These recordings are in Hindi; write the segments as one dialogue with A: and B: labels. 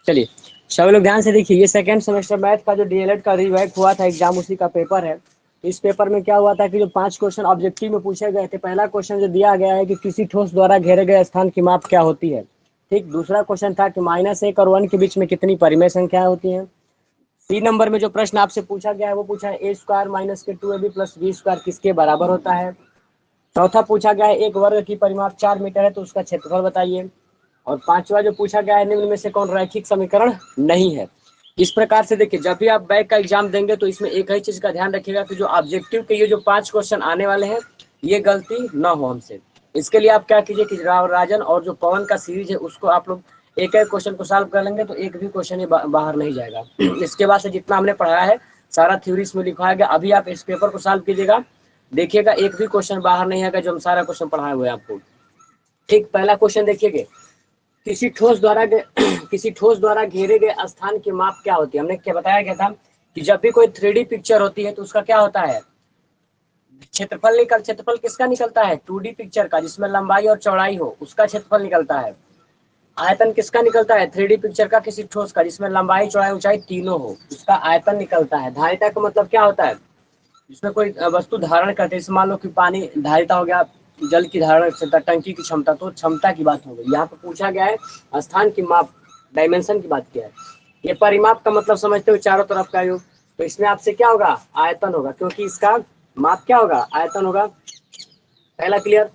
A: चलिए सब लोग ध्यान से देखिए, ये सेकंड सेमेस्टर मैथ का जो डीएलएड का रिवाइट हुआ था एग्जाम, उसी का पेपर है। इस पेपर में क्या हुआ था कि जो 5 क्वेश्चन ऑब्जेक्टिव में पूछे गए थे, पहला क्वेश्चन जो दिया गया है कि किसी ठोस द्वारा घेरे गए स्थान की माप क्या होती है। ठीक, दूसरा क्वेश्चन था कि -1 और 1 के बीच में कितनी परिमेय संख्या होती है। 3 नंबर में जो प्रश्न आपसे पूछा गया है वो पूछा है a स्क्वायर माइनस के 2ab प्लस b स्क्वायर किसके बराबर होता है। चौथा पूछा गया है एक वर्ग की परिमाप 4 मीटर है तो उसका क्षेत्रफल बताइए। और पांचवा जो पूछा गया है निम्न में से कौन रैखिक समीकरण नहीं है। इस प्रकार से देखिए, जब भी आप बैक का एग्जाम देंगे तो इसमें एक ही चीज का ध्यान रखिएगा कि जो ऑब्जेक्टिव के ये जो 5 क्वेश्चन आने वाले हैं ये गलती ना हो हमसे। इसके लिए आप क्या कीजिए कि राजन और जो पवन का सीरीज है उसको आप लोग एक एक क्वेश्चन को सॉल्व कर लेंगे तो एक भी क्वेश्चन ही बाहर नहीं जाएगा। इसके बाद से जितना हमने पढ़ाया है सारा थ्योरी इसमें लिखवाया गया। अभी आप इस पेपर को सॉल्व कीजिएगा, देखिएगा एक भी क्वेश्चन बाहर नहीं आएगा जो हम सारा क्वेश्चन पढ़ाए हुए हैं आपको। ठीक, पहला क्वेश्चन देखिएगा, किसी ठोस द्वारा किसी ठोस द्वारा घेरे गए स्थान की माप क्या होती है। हमने क्या बताया गया था कि जब भी कोई 3D पिक्चर होती है तो उसका क्या होता है, क्षेत्रफल किसका निकलता है, 2D पिक्चर का, जिसमें लंबाई और चौड़ाई हो उसका क्षेत्रफल निकलता है। आयतन किसका निकलता है, 3D पिक्चर का किसी ठोस का, जिसमें लंबाई चौड़ाई ऊंचाई तीनों हो उसका आयतन निकलता है। धारिता का मतलब क्या होता है, जिसमें कोई वस्तु धारण करते हैं, मान लो कि पानी धारिता हो गया, जल की धारण क्षमता, टंकी की क्षमता, तो क्षमता की बात हो गई। यहाँ पे पूछा गया है स्थान की माप, डायमेंशन की बात किया है। ये परिमाप का मतलब समझते हो, चारों तरफ का योग, तो इसमें आपसे क्या होगा, आयतन होगा, क्योंकि इसका माप क्या होगा, आयतन होगा। पहला क्लियर।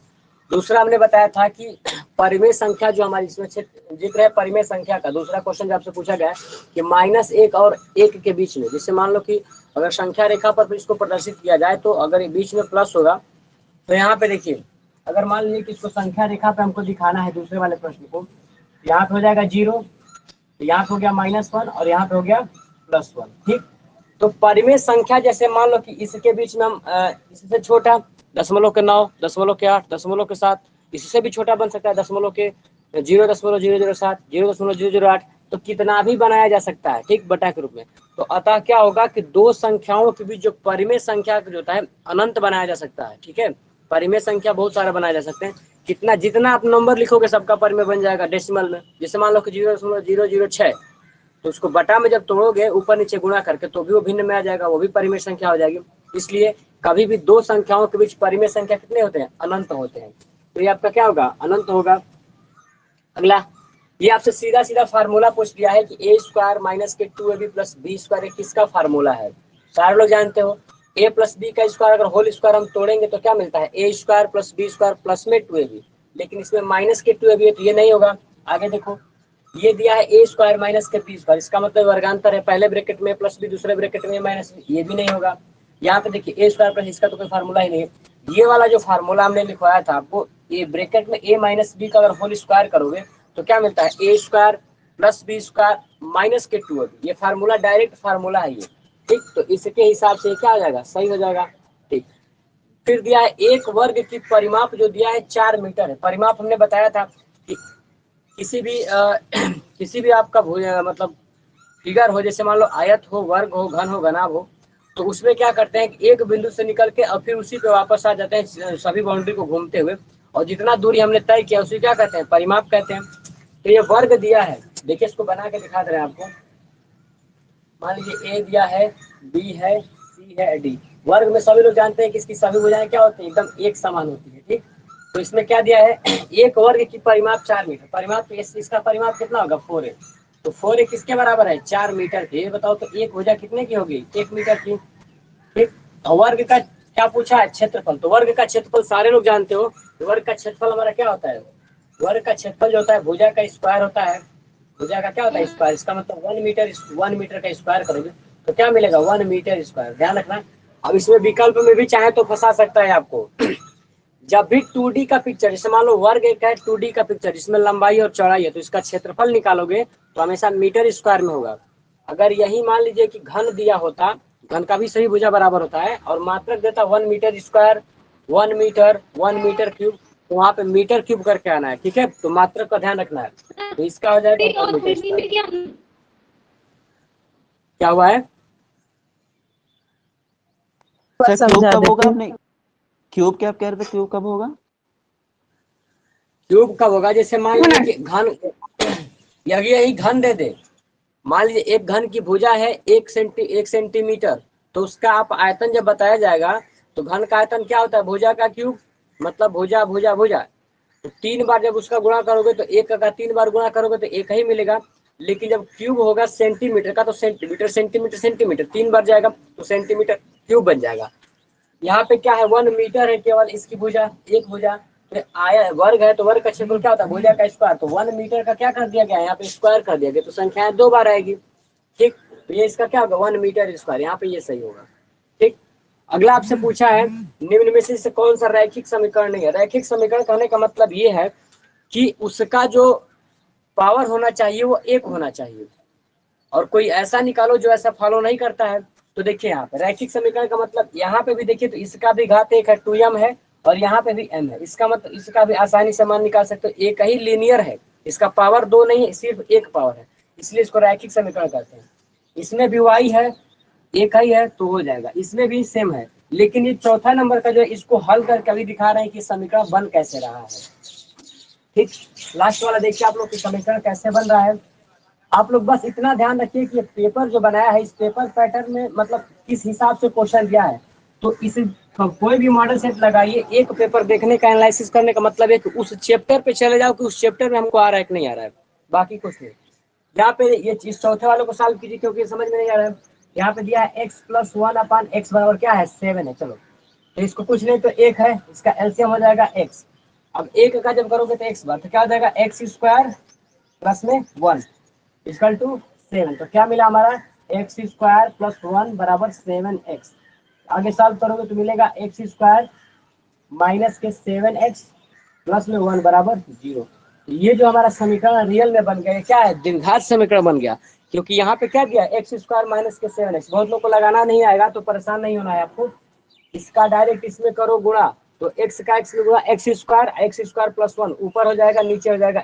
A: दूसरा हमने बताया था कि परिमेय संख्या जो हमारी इसमें जिक्र है परिमेय संख्या का, दूसरा क्वेश्चन जो आपसे पूछा गया है कि -1 और 1 के बीच में, जैसे मान लो कि अगर संख्या रेखा पर इसको प्रदर्शित किया जाए तो अगर बीच में प्लस होगा तो यहाँ पे देखिए, अगर मान लीजिए कि इसको संख्या रेखा पे हमको दिखाना है दूसरे वाले प्रश्न को, यहाँ पे हो जाएगा 0, यहाँ पे हो गया -1 और यहाँ पे हो गया +1। ठीक, तो परिमेय संख्या जैसे मान लो कि इसके बीच में हम इससे छोटा 0.9, 0.8, 0.7, इससे भी छोटा बन सकता है 0.007, 0.008, तो कितना भी बनाया जा सकता है, ठीक, बटा के रूप में। तो अतः क्या होगा कि दो संख्याओं के बीच जो परिमेय संख्या जो होता है अनंत बनाया जा सकता है। ठीक है, परिमेय संख्या बहुत सारा बनाए जा सकते हैं, कितना जितना आप नंबर लिखोगे सबका परिमेय बन जाएगा डेसिमल में। जैसे मान लो कि 0.006, तो उसको बटा में जब तोड़ोगे ऊपर नीचे गुणा करके तो भी वो भिन्न में आ जाएगा, वो भी परिमेय संख्या हो जाएगी। इसलिए कभी भी दो संख्याओं के बीच परिमेय संख्या कितने होते हैं, अनंत होते हैं। तो ये आपका क्या होगा, अनंत होगा। अगला, ये आपसे सीधा सीधा फार्मूला पूछ दिया है कि a स्क्वायर माइनस के 2ab प्लस बी स्क्वायर किसका फार्मूला है। सारे लोग जानते हो a प्लस बी का स्क्वायर अगर होल स्क्वायर हम तोड़ेंगे तो क्या मिलता है, a square plus B square plus में 2ab, लेकिन इसमें माइनस के 2ab है तो ये नहीं होगा। आगे देखो, ये दिया है a स्क्वायर माइनस के बी स्क्वायर, इसका मतलब वर्गांतर है, पहले ब्रैकेट में प्लस बी दूसरे ब्रैकेट में माइनस बी, ये भी नहीं होगा। यहाँ पे देखिए a स्क्वायर प्लस इसका तो कोई फार्मूला ही नहीं है। ये वाला जो फार्मूला हमने लिखवाया था आपको, ये ब्रैकेट में a माइनस बी का अगर होल स्क्वायर करोगे तो क्या मिलता है, a square plus B square minus के 2ab, ये फार्मूला डायरेक्ट फार्मूला है ये। ठीक, तो इसके हिसाब से क्या आ जाएगा, सही हो जाएगा। ठीक, फिर दिया है एक वर्ग की परिमाप जो दिया है 4 मीटर है। परिमाप हमने बताया था कि किसी भी किसी भी आपका मतलब फिगर हो, जैसे मान लो आयत हो, वर्ग हो, घन हो, घनाभ हो, तो उसमें क्या करते हैं कि एक बिंदु से निकल के और फिर उसी पे वापस आ जाते हैं सभी बाउंड्री को घूमते हुए, और जितना दूरी हमने तय किया उसे क्या कहते हैं, परिमाप कहते हैं। तो ये वर्ग दिया है, देखिए इसको बना के दिखा दे रहे हैं आपको। मान लीजिए ए दिया है, बी है, सी है, डी। वर्ग में सभी लोग जानते हैं कि इसकी सभी भुजाएं क्या होती है, एकदम एक समान होती है। ठीक, तो इसमें क्या दिया है, एक वर्ग की परिमाप 4 मीटर, परिमाप इसका परिमाप कितना होगा, 4 है। तो 4 किसके बराबर है, 4 मीटर के। ये बताओ तो एक भुजा कितने की होगी, 1 मीटर की। ठीक, वर्ग का क्या पूछा है, क्षेत्रफल। तो वर्ग का क्षेत्रफल सारे लोग जानते हो, वर्ग का क्षेत्रफल हमारा क्या होता है, वर्ग का क्षेत्रफल जो होता है भुजा का स्क्वायर होता है। भुजा का क्या होता है, स्क्वायर, इसका मतलब 1 मीटर का स्क्वायर करोगे तो क्या मिलेगा, 1 मीटर स्क्वायर, ध्यान रखना। अब इसमें विकल्प में भी चाहे तो फंसा सकता है आपको। जब भी 2D का पिक्चर, जैसे मान लो वर्ग एक है 2D का पिक्चर जिसमें लंबाई और चौड़ाई है, तो इसका क्षेत्रफल निकालोगे तो हमेशा मीटर स्क्वायर में होगा। अगर यही मान लीजिए कि घन दिया होता, घन का भी सही भुजा बराबर होता है, और मात्रक देता 1 metre square, 1 metre, 1 metre cube, तो वहाँ पे मीटर क्यूब करके आना है। ठीक है, तो मात्रक का ध्यान रखना है। तो इसका हो जाएगा 1 मीटर स्क्वायर। क्या हुआ है,
B: क्यूब कब होगा, आपने क्यूब क्या कह रहे थे, क्यूब कब होगा,
A: क्यूब कब होगा, जैसे मान लीजिए कि घन, यही घन दे दे, मान लीजिए एक घन की भुजा है 1 सेंटीमीटर, तो उसका आप आयतन जब बताया जाएगा तो घन का आयतन क्या होता है, भुजा का क्यूब, मतलब भुजा भुजा भुजा। तो 3 बार जब उसका गुणा करोगे तो 1 का 3 बार गुणा करोगे तो 1 ही मिलेगा। लेकिन जब क्यूब होगा सेंटीमीटर का तो सेंटीमीटर सेंटीमीटर सेंटीमीटर 3 बार जाएगा तो सेंटीमीटर क्यूब बन जाएगा। यहाँ पे क्या है 1 मीटर है केवल इसकी भुजा, एक भुजा। फिर आया वर्ग है तो वर्ग का क्षेत्रफल क्या होता है, भुजा का स्क्वायर। तो 1 मीटर का क्या कर दिया गया, यहाँ पे स्क्वायर कर दिया गया, तो संख्या 2 बार आएगी। ठीक, तो ये इसका क्या होगा 1 मीटर स्क्वायर, यहाँ पे ये सही होगा। ठीक, अगला आपसे पूछा है निम्न में से कौन सा रैखिक समीकरण नहीं है। रैखिक समीकरण कहने का मतलब ये है कि उसका जो पावर होना चाहिए वो 1 होना चाहिए, और कोई ऐसा निकालो जो ऐसा फॉलो नहीं करता है। तो देखिए यहाँ पे रैखिक समीकरण का मतलब यहाँ पे भी देखिए तो इसका भी घात 1 है, 2m है, और यहाँ पे भी m है। इसका मतलब इसका भी आसानी से मान निकाल सकते हो, एक ही लीनियर है, इसका पावर 2 नहीं है, सिर्फ 1 पावर है, इसलिए इसको रैखिक समीकरण कहते हैं। इसमें भी y है, एक ही है तो हो जाएगा, इसमें भी सेम है। लेकिन ये चौथा नंबर का जो है इसको हल करके अभी दिखा रहे हैं कि समीकरण बन कैसे रहा है। ठीक, लास्ट वाला देखिए आप लोग की समीकरण कैसे बन रहा है। आप लोग बस इतना ध्यान रखिए कि पेपर जो बनाया है इस पेपर पैटर्न में मतलब किस हिसाब से क्वेश्चन दिया है। तो इस कोई भी मॉडल सेट लगाइए, एक पेपर देखने का एनालिसिस करने का मतलब है कि उस चैप्टर पे चले जाओ कि उस चैप्टर में हमको आ रहा है कि नहीं आ रहा है, बाकी कुछ नहीं। यहाँ पे ये चीज चौथे वालों को सॉल्व कीजिए क्योंकि समझ में नहीं आ रहा है। यहाँ पे दिया है x+1/x बराबर क्या है 7 है। चलो तो इसको कुछ नहीं तो 1 है, इसका एलसीएम हो जाएगा x। अब 1 का जब करोगे तो x बार तो क्या हो जाएगा x² प्लस में 1 इक्वल टू 7। तो क्या मिला हमारा x² प्लस 1 बराबर 7x। आगे सॉल्व करोगे तो मिलेगा x² माइनस के 7x प्लस में 1 बराबर 0। ये जो हमारा समीकरण रियल में बन गया क्या है, द्विघात समीकरण बन गया। क्योंकि यहाँ पे क्या दिया x² माइनस के 7x। बहुत लोग को लगाना नहीं आएगा तो परेशान नहीं होना है आपको, इसका डायरेक्ट इसमें करो गुणा। तो x का x में गुणा x² प्लस 1 ऊपर हो जाएगा नीचे हो जाएगा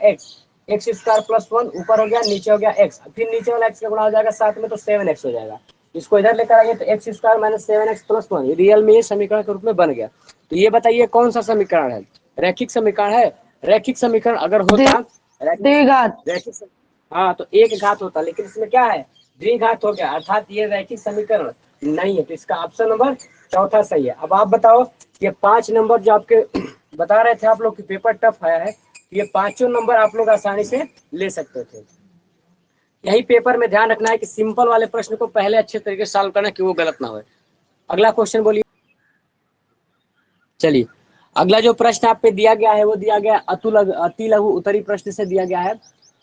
A: x² प्लस 1 ऊपर हो गया नीचे हो गया x, फिर नीचे वाला x का गुणा हो जाएगा साथ में तो 7x हो जाएगा। इसको इधर लेकर आइए तो x² minus 7x plus 1 real में ये समीकरण के रूप में बन गया। तो ये बताइए कौन सा समीकरण है, रैखिक समीकरण है। रैखिक समीकरण अगर होता
C: द्विघात।
A: रैखिक हाँ तो एक घात होता, लेकिन इसमें क्या है द्विघात हो गया, अर्थात ये रैखिक समीकरण नहीं है। तो इसका ऑप्शन नंबर चौथा सही है। अब आप बताओ ये 5 नंबर जो आपके बता रहे थे आप लोग की पेपर टफ आया है, ये पांचों नंबर आप लोग आसानी से ले सकते थे। यही पेपर में ध्यान रखना है कि सिंपल वाले प्रश्न को पहले अच्छे तरीके से सॉल्व करना कि वो गलत ना हो। अगला क्वेश्चन बोलिए। चलिए अगला जो प्रश्न आप पे दिया गया है वो दिया गया अति लघु उत्तरी प्रश्न से दिया गया है।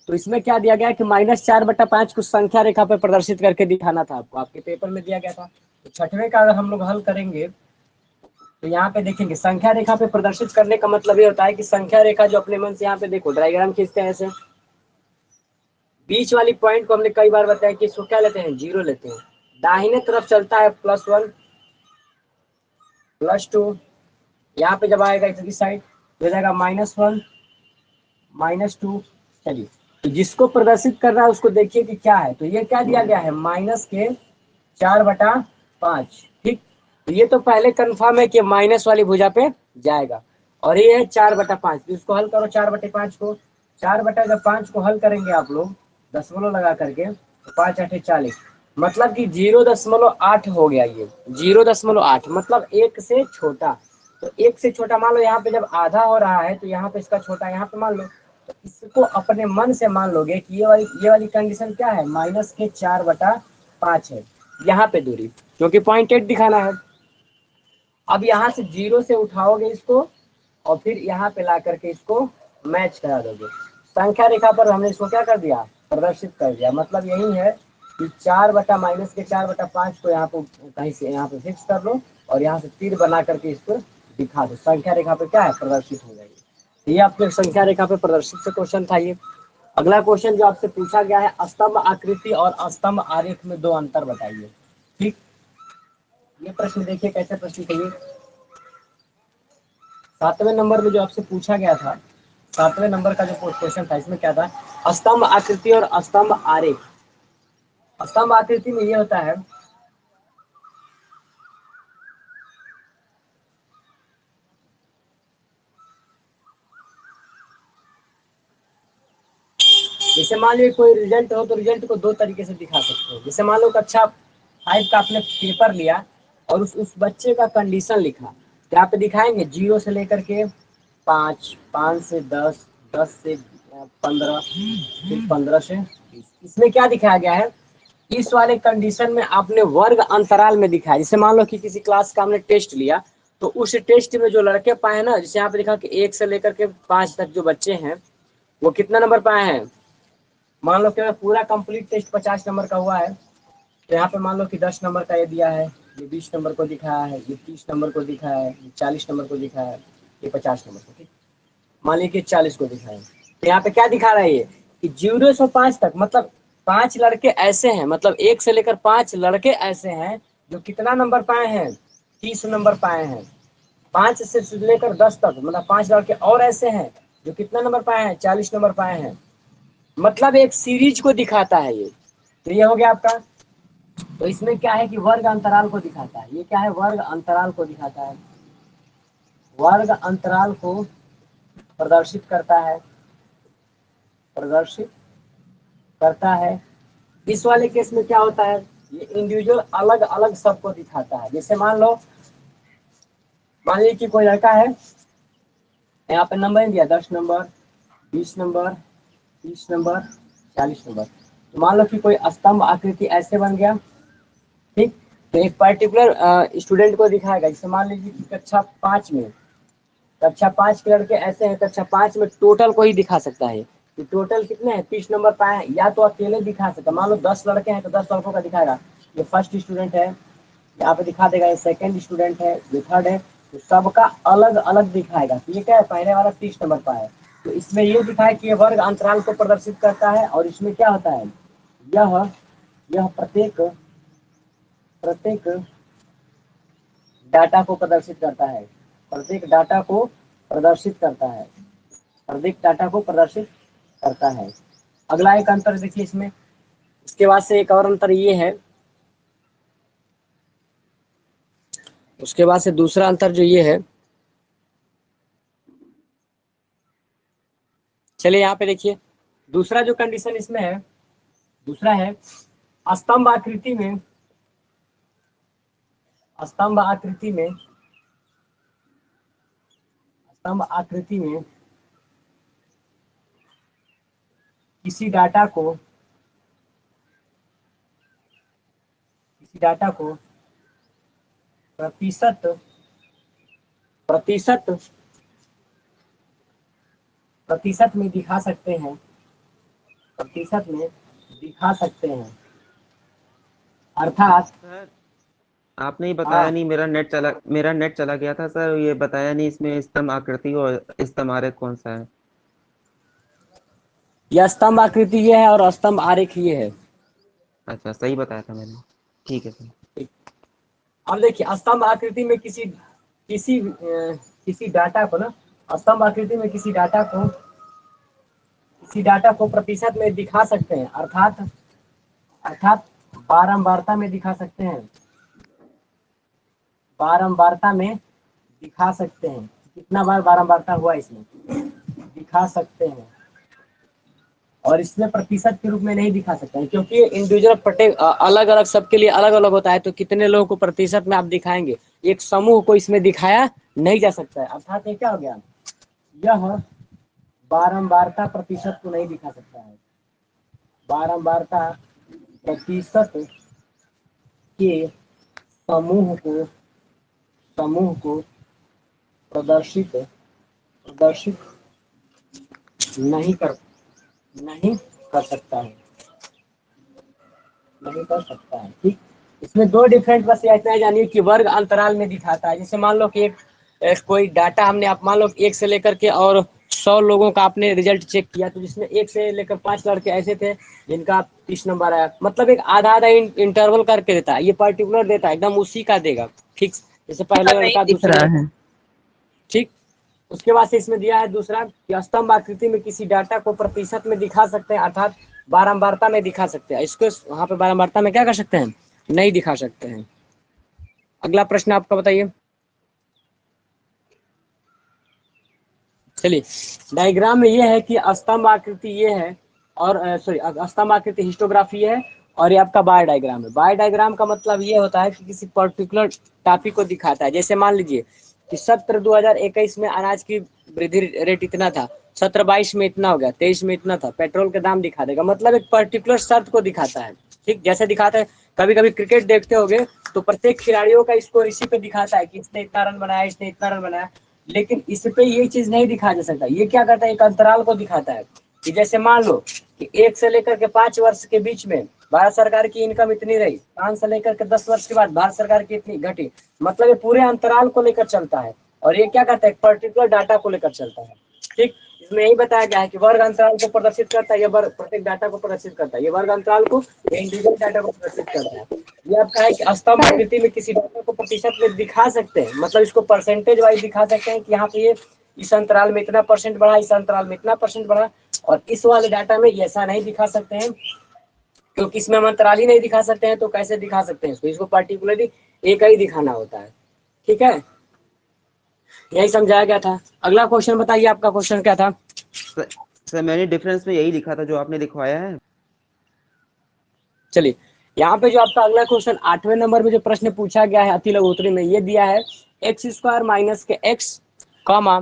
A: तो इसमें क्या दिया गया है कि -4/5 कुछ संख्या रेखा पे प्रदर्शित करके दिखाना था आपको, आपके पेपर में दिया गया था। तो छठवें का अगर हम लोग हल करेंगे तो यहाँ पे देखेंगे संख्या रेखा पे प्रदर्शित करने का मतलब ये होता है कि संख्या रेखा जो अपने मन से यहाँ पे देखो डायग्राम खींचते हैं ऐसे, बीच वाली पॉइंट को हमने कई बार बताया कि इसको क्या लेते हैं 0 लेते हैं। दाहिने तरफ चलता है +1 +2, यहाँ पे जब आएगा इस साइड हो जाएगा -1 -2। चलिए तो जिसको प्रदर्शित कर रहा है उसको देखिए कि क्या है। तो ये क्या दिया गया है -4/5। ठीक, तो ये तो पहले कंफर्म है कि माइनस वाली भुजा पे जाएगा, और ये है 4/5। तो इसको हल करो 4/5 को, 4/5 को हल करेंगे आप लोग दशमलव लगा करके तो 5 8 40, मतलब कि 0.8 हो गया। ये 0.8 मतलब 1 से छोटा। तो 1 से छोटा मान लो यहाँ पे जब आधा हो रहा है तो यहाँ पे इसका छोटा यहाँ पे मान लो। तो इसको अपने मन से मान लोगे कि ये वाली कंडीशन क्या है -4/5 है यहाँ पे दूरी, क्योंकि 0.8 दिखाना है। अब यहाँ से 0 से उठाओगे इसको और फिर यहाँ पे ला करके इसको मैच करा दोगे। संख्या रेखा पर हमने इसको क्या कर दिया प्रदर्शित कर दिया। मतलब यही है कि 4/-4/5 को यहाँ पे कहीं से यहाँ पे फिक्स कर लो और यहाँ से तीर बना करके इसको दिखा दो, संख्या रेखा पे क्या है प्रदर्शित हो जाएगी। तो ये आपके संख्या रेखा पे प्रदर्शित से क्वेश्चन था ये। अगला क्वेश्चन जो आपसे पूछा गया है स्तंभ आकृति और स्तंभ आरेख में 2 अंतर बताइए। ठीक, ये प्रश्न देखिए कैसे प्रश्न चाहिए। 7वें नंबर में जो आपसे पूछा गया था, 7वें नंबर का जो क्वेश्चन था इसमें क्या था स्तंभ आकृति और स्तंभ आरेख। स्तंभ आकृति में ये होता है जैसे मान लीजिए कोई रिजल्ट हो तो रिजल्ट को दो तरीके से दिखा सकते हो। जैसे मान लो कक्षा 5 का आपने पेपर लिया और उस बच्चे का कंडीशन लिखा, तो यहाँ पे दिखाएंगे 0 से लेकर के 5, 5 से 10, 10 से 15, फिर 15 से 20। इसमें क्या दिखाया गया है, इस वाले कंडीशन में आपने वर्ग अंतराल में दिखाया। जैसे मान लो कि किसी क्लास का हमने टेस्ट लिया, तो उस टेस्ट में जो लड़के पाए ना, जैसे यहाँ पे दिखा कि 1 से लेकर के 5 तक जो बच्चे हैं वो कितना नंबर पाए हैं। मान लो कि पूरा कंप्लीट टेस्ट 50 नंबर का हुआ है, तो यहाँ पे मान लो कि 10 नंबर का ये दिया है, ये 20 नंबर को दिखाया है, ये 30 नंबर को दिखाया है, ये 40 नंबर को दिखाया है, ये 50 नंबर को, ठीक, मान लीजिए 40 को दिखाया है। तो यहाँ पे क्या दिखा रहा है ये कि 0 से 5 तक, मतलब 5 लड़के ऐसे हैं, मतलब 1 से लेकर 5 लड़के ऐसे हैं जो कितना नंबर पाए हैं, 30 नंबर पाए हैं। 5 से लेकर 10 तक मतलब 5 लड़के और ऐसे हैं जो कितना नंबर पाए हैं, 40 नंबर पाए हैं। मतलब एक सीरीज को दिखाता है ये। तो ये हो गया आपका। तो इसमें क्या है कि वर्ग अंतराल को दिखाता है। ये क्या है, वर्ग अंतराल को दिखाता है, वर्ग अंतराल को प्रदर्शित करता है, प्रदर्शित करता है। इस वाले केस में क्या होता है, ये इंडिविजुअल अलग अलग सबको दिखाता है। जैसे मान लीजिए कि कोई लड़का है, यहाँ पे नंबर दिया 10 नंबर, 20 नंबर, 30 नंबर, 40 नंबर। तो मान लो कि कोई स्तंभ आकृति ऐसे बन गया, ठीक। तो एक पर्टिकुलर स्टूडेंट को दिखाएगा। जैसे मान लीजिए कि कक्षा 5 के लड़के ऐसे हैं, कक्षा 5 में टोटल को ही दिखा सकता है। तो टोटल कितने हैं, 30 नंबर पाए हैं। या तो अकेले दिखा सकता है, मान लो 10 लड़के हैं तो 10 लड़कों का दिखाएगा। ये फर्स्ट स्टूडेंट है, यहाँ पे दिखा देगा, ये सेकंड स्टूडेंट है, ये थर्ड है, तो सबका अलग अलग दिखाएगा। तो ये क्या है, पहले वाला 30 नंबर पाया है, तो इसमें ये दिखाया कि ये वर्ग अंतराल को प्रदर्शित करता है। और इसमें क्या होता है, यह प्रत्येक डाटा को प्रदर्शित करता है, प्रत्येक डाटा को प्रदर्शित करता है, प्रत्येक डाटा को प्रदर्शित करता है। अगला एक अंतर देखिए इसमें, इसके बाद से एक और अंतर ये है, उसके बाद से दूसरा अंतर जो ये है, चलिए यहाँ पे देखिए दूसरा जो कंडीशन इसमें है, दूसरा है स्तंभ आकृति में, स्तंभ आकृति में, स्तंभ आकृति में किसी डाटा को प्रतिशत प्रतिशत प्रतिशत में दिखा सकते हैं, प्रतिशत में दिखा सकते हैं। अर्थात
B: सर आपने ही बताया
A: हाँ,
B: नहीं, मेरा नेट चला गया था सर, ये बताया नहीं इसमें स्तंभ आकृति और स्तंभ आरेख कौन सा है।
A: यह स्तंभ आकृति ये है और स्तंभ आरेख ये है।
B: अच्छा, सही बताया था मैंने, ठीक है सर।
A: अब देखिए स्तंभ आकृति में किसी डाटा को ना, स्तंभ आकृति में किसी डाटा को प्रतिशत में दिखा सकते हैं। अर्थात बारंबारता में दिखा सकते हैं, बारंबारता में दिखा सकते हैं। कितना बार बारंबारता हुआ इसमें दिखा सकते हैं। और इसमें प्रतिशत के रूप में नहीं दिखा सकते हैं, क्योंकि इंडिविजुअल प्रत्येक अलग अलग सबके लिए अलग अलग होता है। तो कितने लोगों को प्रतिशत में आप दिखाएंगे, एक समूह को इसमें दिखाया नहीं जा सकता है। अर्थात ये क्या हो गया, यह बारंबारता प्रतिशत को नहीं दिखा सकता है, बारंबारता प्रतिशत के समूह को प्रदर्शित प्रदर्शित नहीं कर नहीं कर सकता है, नहीं कर सकता है, ठीक। इसमें दो डिफरेंट बस इतना जानिए कि वर्ग अंतराल में दिखाता है। जैसे मान लो कि कोई डाटा हमने, आप मान लो 1 से लेकर के और 100 लोगों का आपने रिजल्ट चेक किया, तो जिसमें 1 से लेकर 5 लड़के ऐसे थे जिनका 30 नंबर आया। मतलब एक आधा आधा इंटरवल करके देता है, ये पर्टिकुलर देता है, एकदम उसी का देगा, ठीक। जैसे पहले
C: नहीं
A: लड़का,
C: दिख
A: दूसरे
C: रहा
A: लड़का,
C: है।
A: ठीक। उसके बाद से इसमें दिया है दूसरा कि स्तंभ आकृति में किसी डाटा को प्रतिशत में दिखा सकते हैं, अर्थात बारंबारता में दिखा सकते हैं। इसको वहां पे बारंबारता में क्या कर सकते हैं, नहीं दिखा सकते हैं। अगला प्रश्न आपका बताइए। चलिए डायग्राम में ये है कि स्तंभ आकृति ये है और सॉरी स्तंभ आकृति हिस्टोग्राफी है, और ये आपका बार डायग्राम है। बार डायग्राम का मतलब ये होता है कि किसी पर्टिकुलर टॉपिक को दिखाता है। जैसे मान लीजिए कि सत्र 2021 में अनाज की वृद्धि रेट इतना था, सत्र 22 में इतना हो गया, 23 में इतना था, पेट्रोल का दाम दिखा देगा, मतलब एक पर्टिकुलर शर्त को दिखाता है। ठीक, जैसे दिखाता है कभी कभी क्रिकेट देखते होगे तो प्रत्येक खिलाड़ियों का स्कोर इसी पे दिखाता है कि इसने इतना रन बनाया, इसने इतना रन बनाया, लेकिन इस पे ये चीज नहीं दिखा जा सकता। ये क्या करता है, एक अंतराल को दिखाता है कि जैसे मान लो कि 1 से लेकर के 5 वर्ष के बीच में भारत सरकार की इनकम इतनी रही, 5 से लेकर के 10 वर्ष के बाद भारत सरकार की इतनी घटी, मतलब ये पूरे अंतराल को लेकर चलता है। और ये क्या करता है, पर्टिकुलर डाटा को लेकर चलता है। ठीक, इसमें यही बताया गया है कि वर्ग अंतराल को प्रदर्शित करता है, ये वर्ग प्रत्येक डाटा को प्रदर्शित करता है, ये वर्ग अंतराल को इंडिविजुअल डाटा को प्रदर्शित करता है। ये आपका है कि स्तंभ आकृति में किसी डाटा को प्रतिशत में दिखा सकते हैं, मतलब इसको परसेंटेज वाइज दिखा सकते हैं कि यहाँ पे ये इस अंतराल में इतना परसेंट बढ़ा, इस अंतराल में इतना परसेंट बढ़ा। और इस वाले डाटा में ऐसा नहीं दिखा सकते हैं, क्योंकि इसमें हम अंतराल ही नहीं दिखा सकते हैं, तो कैसे दिखा सकते हैं इसको पर्टिकुलरली एक ही दिखाना होता है। ठीक है, यही समझाया गया था। अगला क्वेश्चन बताइए, आपका क्वेश्चन क्या था?
B: सर मैंने डिफरेंस में यही लिखा था जो आपने लिखवाया है।
A: चलिए, यहाँ पे जो आपका अगला क्वेश्चन 8वें नंबर में जो प्रश्न पूछा गया है अति लघु उत्तरी में, ये दिया है एक्स स्क्वायर माइनस के एक्स कॉमा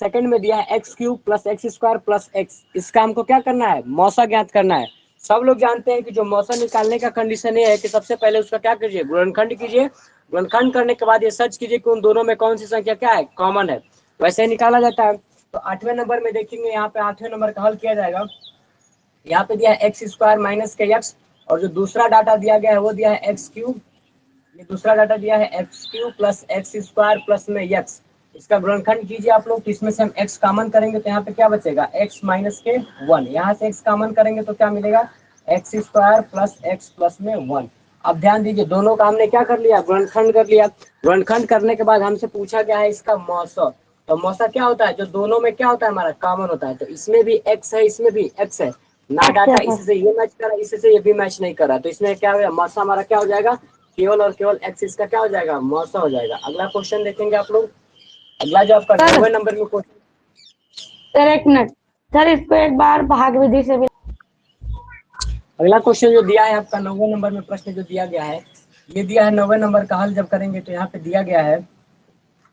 A: सेकंड में दिया है x cube plus x square plus x. इसका हमको क्या करना है, मौसा ज्ञात करना है। सब लोग जानते हैं कि जो मौसा निकालने का कंडीशन ये है कि सबसे पहले उसका क्या कीजिए, गुणनखंड कीजिए। गुणनखंड करने के बाद ये सर्च कीजिए कि उन दोनों में कौन सी संख्या क्या है, कॉमन है, वैसे ही निकाला जाता है। तो 8वें नंबर में देखेंगे, यहाँ पे 8वें नंबर का हल किया जाएगा। यहाँ पे दिया है एक्स स्क्वायर माइनस के एक्स, और जो दूसरा डाटा दिया गया है वो दिया है एक्स क्यूब, ये दूसरा डाटा दिया है x cube plus x square plus में एक्स। इसका गुणनखंड कीजिए आप लोग, तो इसमें से हम x कॉमन करेंगे तो यहाँ पे क्या बचेगा, x माइनस के 1। यहाँ से x कॉमन करेंगे तो क्या मिलेगा, x square plus x plus में 1। अब ध्यान दीजिए, दोनों का हमने क्या कर लिया, गुणनखंड कर लिया। गुणनखंड करने के बाद हमसे पूछा गया है इसका मौसा। तो मौसा क्या होता है, जो दोनों में क्या होता है हमारा कॉमन होता है। तो इसमें भी x है, इसमें भी x है ना, डाटा इससे ये मैच कर रहा है, इससे ये भी मैच नहीं कर रहा, तो इसमें क्या हो, मौसा हमारा क्या हो जाएगा, केवल और केवल एक्स इसका क्या हो जाएगा, मौसा हो जाएगा। अगला क्वेश्चन देखेंगे आप लोग। अगला जो आपका 9वें नंबर में क्वेश्चन,
C: सर एक मिनट सर, इसको एक बार भाग विधि से भी।
A: अगला क्वेश्चन जो दिया है आपका 9वें नंबर में प्रश्न जो दिया गया है, ये दिया है 9वें नंबर का हल जब करेंगे तो यहाँ पे दिया गया है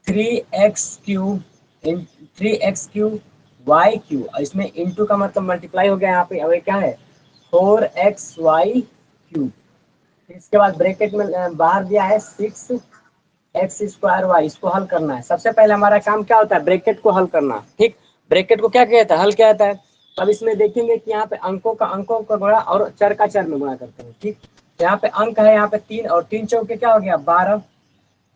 A: 3x cube 3x cube Y cube, इसमें इंटू का मतलब मल्टीप्लाई हो गया यहाँ पे। अब क्या है 4xy क्यूब, इसके बाद ब्रैकेट में बाहर दिया है 6x स्क्वायर वाई। इसको हल करना है। सबसे पहले हमारा काम क्या होता है, ब्रैकेट को हल करना। ठीक, ब्रैकेट को क्या कहता है, हल क्या आता है। अब इसमें देखेंगे कि यहाँ पे अंकों का गुणा और चर का चर में गुणा करते हैं। ठीक, यहाँ पे अंक है, यहाँ पे 3 और 3 चौके क्या हो गया 12।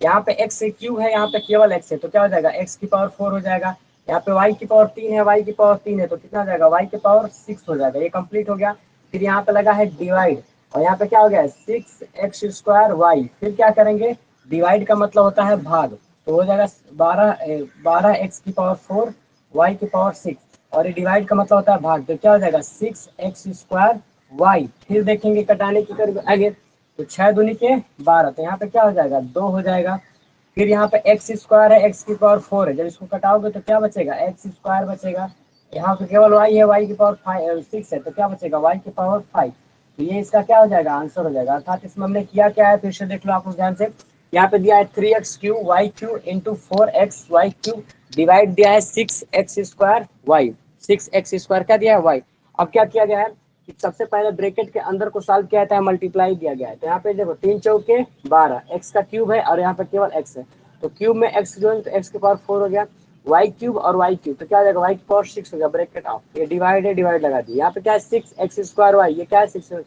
A: यहाँ पे x क्यूब है, यहाँ पे केवल x है, तो क्या हो जाएगा x की पावर 4 हो जाएगा। यहाँ पे y की पावर 3 है, y की पावर 3 है, तो कितना हो जाएगा y की पावर 6 हो जाएगा। ये कंप्लीट हो गया। फिर यहाँ पे लगा है डिवाइड, और यहाँ पे क्या हो गया 6x स्क्वायर वाई। फिर क्या करेंगे, डिवाइड का मतलब होता है भाग, तो हो जाएगा 12x की पावर 4 y की पावर 6, और ये डिवाइड का मतलब होता है भाग, तो क्या हो जाएगा 6x स्क्वायर वाई। फिर देखेंगे कटाने की कर आगे, तो 6 दूनी के 12, तो यहाँ पे क्या हो जाएगा 2 हो जाएगा। फिर यहाँ पे एक्स स्क्वायर है, एक्स की पावर 4 है, जब इसको कटाओगे तो क्या बचेगा एक्स स्क्वायर बचेगा। यहाँ पे केवल वाई है, वाई की पावर 6 है, तो क्या बचेगा वाई की पावर 5। तो ये इसका क्या हो जाएगा, आंसर हो जाएगा। अर्थात इसमें हमने किया क्या है, फिर से देख लो आप लोग ध्यान से। यहाँ पे दिया है 3x cube Y cube into 4x Y cube, divide दिया है 6x square Y, 6x square क्या दिया है वाई। अब क्या किया गया है, सबसे पहले ब्रैकेट के अंदर को सॉल्व किया जाता है, मल्टीप्लाई दिया गया है। तो यहाँ पे देखो 3 चौके 12, एक्स का क्यूब है और यहाँ पे केवल एक्स है, तो क्यूब में एक्स जोड़ तो एक्स की पावर 4 हो गया, वाई क्यूब और वाई क्यूब, तो क्या हो जाएगा वाई की पावर 6 हो गया, ब्रैकेट ऑफ। ये डिवाइड है, डिवाइड लगा दी। यहाँ पे क्या है 6x स्क्वायर वाई, ये क्या है 6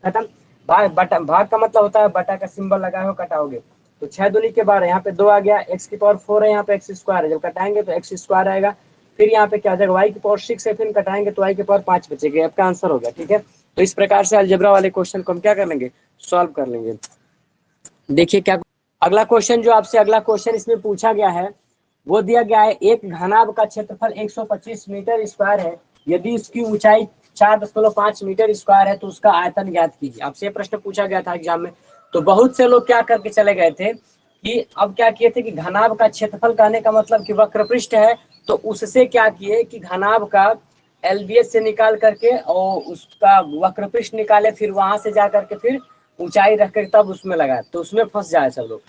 A: खत्म। भाग का मतलब होता है बटा का सिंबल लगाए हो कटाओगे, तो 6 दूनी के 12, यहाँ पे 2 आ गया, एक्स की पावर 4 है, यहाँ पे एक्स स्क्वायर है, जब कटाएंगे तो एक्स स्क्वायर आएगा। फिर यहाँ पे क्या आ जाएगा वाई की पावर 6 है, फिर कटाएंगे तो वाई की पावर 5 बचेगी। आपका आंसर हो गया। ठीक है, तो इस प्रकार से अलजेब्रा वाले क्वेश्चन को हम क्या कर लेंगे, सॉल्व कर लेंगे। देखिए क्या अगला क्वेश्चन जो आपसे अगला क्वेश्चन इसमें पूछा गया है, वो दिया गया है एक घनाभ का क्षेत्रफल 125 मीटर स्क्वायर है, यदि उसकी ऊंचाई 4.5 मीटर स्क्वायर है तो उसका आयतन ज्ञात कीजिए। आपसे प्रश्न पूछा गया था एग्जाम में, तो बहुत से लोग क्या करके चले गए थे कि अब क्या किए थे कि घनाभ का क्षेत्रफल कहने का मतलब कि वक्रपृष्ठ है, तो उससे क्या किए कि घनाभ का LBS से निकाल करके और उसका वक्रपृष्ठ निकाले, फिर वहां से जा करके फिर ऊंचाई रख कर तब उसमें लगाए, तो उसमें फंस जाए सब लोग।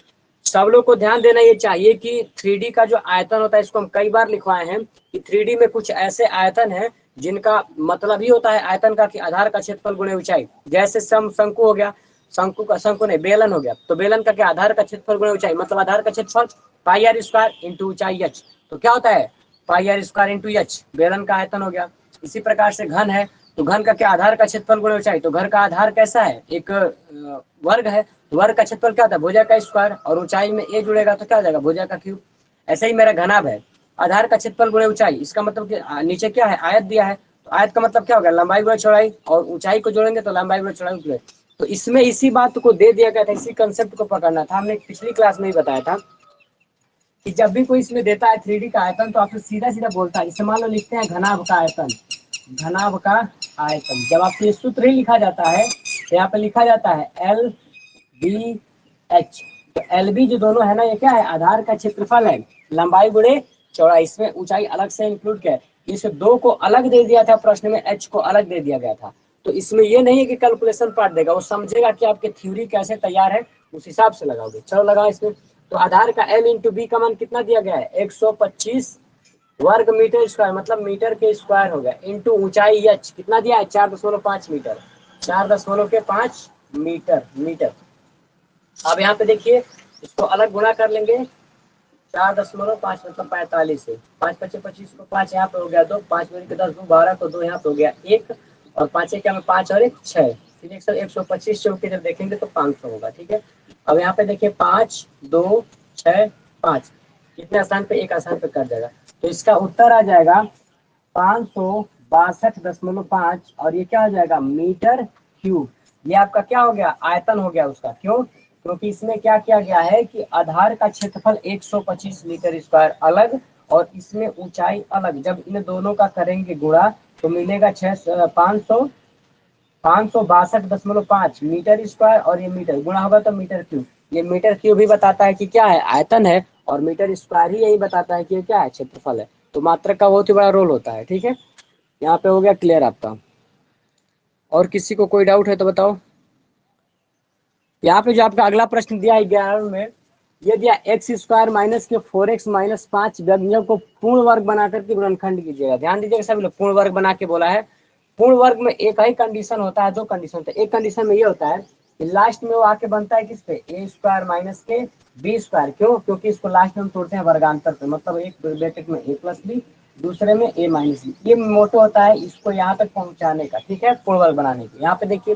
A: सब लोग को ध्यान देना ये चाहिए कि 3D का जो आयतन होता है, इसको हम कई बार लिखवाए हैं कि 3D में कुछ ऐसे आयतन है जिनका मतलब ही होता है आयतन का कि आधार का क्षेत्रफल गुणे ऊंचाई। जैसे शंकु हो गया, शंकु नहीं, बेलन हो गया, तो बेलन का क्या, आधार का क्षेत्रफल गुणे ऊंचाई, मतलब आधार का क्षेत्रफल पाई आर स्क्वायर इंटू ऊंचाई h, तो क्या होता है पाई आर स्क्वायर इंटू h, बेलन का आयतन हो गया। इसी प्रकार से घन है, तो घन का क्या, आधार का क्षेत्रफल गुणे ऊंचाई, तो घर का आधार कैसा है, एक वर्ग है, वर्ग का क्षेत्रफल क्या होता है, भुजा का स्क्वायर, और ऊंचाई में a जुड़ेगा तो क्या हो जाएगा, भुजा का क्यूब। ऐसे ही मेरा घनाभ है, आधार का क्षेत्रफल गुणे ऊंचाई, इसका मतलब कि नीचे क्या है, आयत दिया है, तो आयत का मतलब क्या होगा, लंबाई गुणे चौड़ाई, और ऊंचाई को जोड़ेंगे तो लंबाई गुणे चौड़ाई गुणे। तो इसमें इसी बात को दे दिया गया था, इसी कंसेप्ट को पकड़ना था। हमने पिछली क्लास में ही बताया था कि जब भी कोई इसमें देता है 3D का आयतन, तो आपसे सीधा सीधा बोलता है, इसे मान लो लिखते हैं घनाभ का आयतन, घनाभ का आयतन। जब आपसे सूत्र ही लिखा जाता है तो यहाँ पे लिखा जाता है LBH, तो LB जो दोनों है ना, ये क्या है, आधार का क्षेत्रफल है, लंबाई गुणे चौड़ाई, इसमें ऊंचाई अलग से इंक्लूड किया है। इस दो को अलग दे दिया था प्रश्न में, H को अलग दे दिया गया था। तो इसमें ये नहीं है कि कैलकुलेशन पार्ट देगा, वो समझेगा कि आपके थ्योरी कैसे तैयार है, उस हिसाब से लगाओगे। चलो लगाओ इसमें। तो आधार का M इंटू बी का मान कितना दिया गया है, 125 वर्ग मीटर स्क्वायर, मतलब मीटर के स्क्वायर हो गया, इंटू ऊंचाई h कितना दिया है, 4.5 मीटर, 4.5 मीटर। अब यहाँ पे देखिए, इसको अलग गुणा कर लेंगे, 4.5 मतलब 45 है, 5 5 25 को 5 यहाँ पे हो गया 2, 5 मिनट के 10 2 12 को 2 यहाँ पे हो गया 1, और 5 क्या में 5 और 1 6, फिर 125 चौक के जब देखेंगे तो 500 होगा। ठीक है, अब यहाँ पे देखिए 5 2 6 5, कितने स्थान पे, एक स्थान पे कट जाएगा, तो इसका उत्तर आ जाएगा 562.5, और ये क्या हो जाएगा, मीटर क्यूब। ये आपका क्या हो गया, आयतन हो गया उसका। क्यों, क्योंकि इसमें क्या किया गया है कि आधार का क्षेत्रफल 125 मीटर स्क्वायर अलग, और इसमें ऊंचाई अलग, जब इन दोनों का करेंगे गुणा तो मिलेगा 562.5 मीटर स्क्वायर, और ये मीटर गुणा होगा तो मीटर क्यूब। ये मीटर क्यूब भी बताता है कि क्या है, आयतन है, और मीटर स्क्वायर ही यही बताता है कि क्या है, क्षेत्रफल है। तो मात्रक का बहुत ही बड़ा रोल होता है। ठीक है, यहाँ पे हो गया क्लियर आपका। और किसी को कोई डाउट है तो बताओ। यहाँ पे जो आपका अगला प्रश्न दिया है 11 में, ये दिया एक्स स्क्वायर माइनस के 4x माइनस 5 व्यंजक को पूर्ण वर्ग बनाकर के गुणनखंड कीजिएगा। ध्यान दीजिएगा सभी लोग, पूर्ण वर्ग बना के बोला है। पूर्ण वर्ग में एक ही कंडीशन होता है, दो कंडीशन होता है। एक कंडीशन में ये होता है कि लास्ट में वो आके बनता है किस पे, ए स्क्वायर माइनस के बी स्क्वायर। क्यों, क्योंकि इसको लास्ट में हम तोड़ते हैं वर्गांतर पे, मतलब एक ब्रैकेट में ए प्लस बी, दूसरे में ए माइनस बी। ये मोटो होता है इसको यहाँ तक पहुंचाने का। ठीक है, पूर्ण वर्ग बनाने के। यहाँ पे देखिए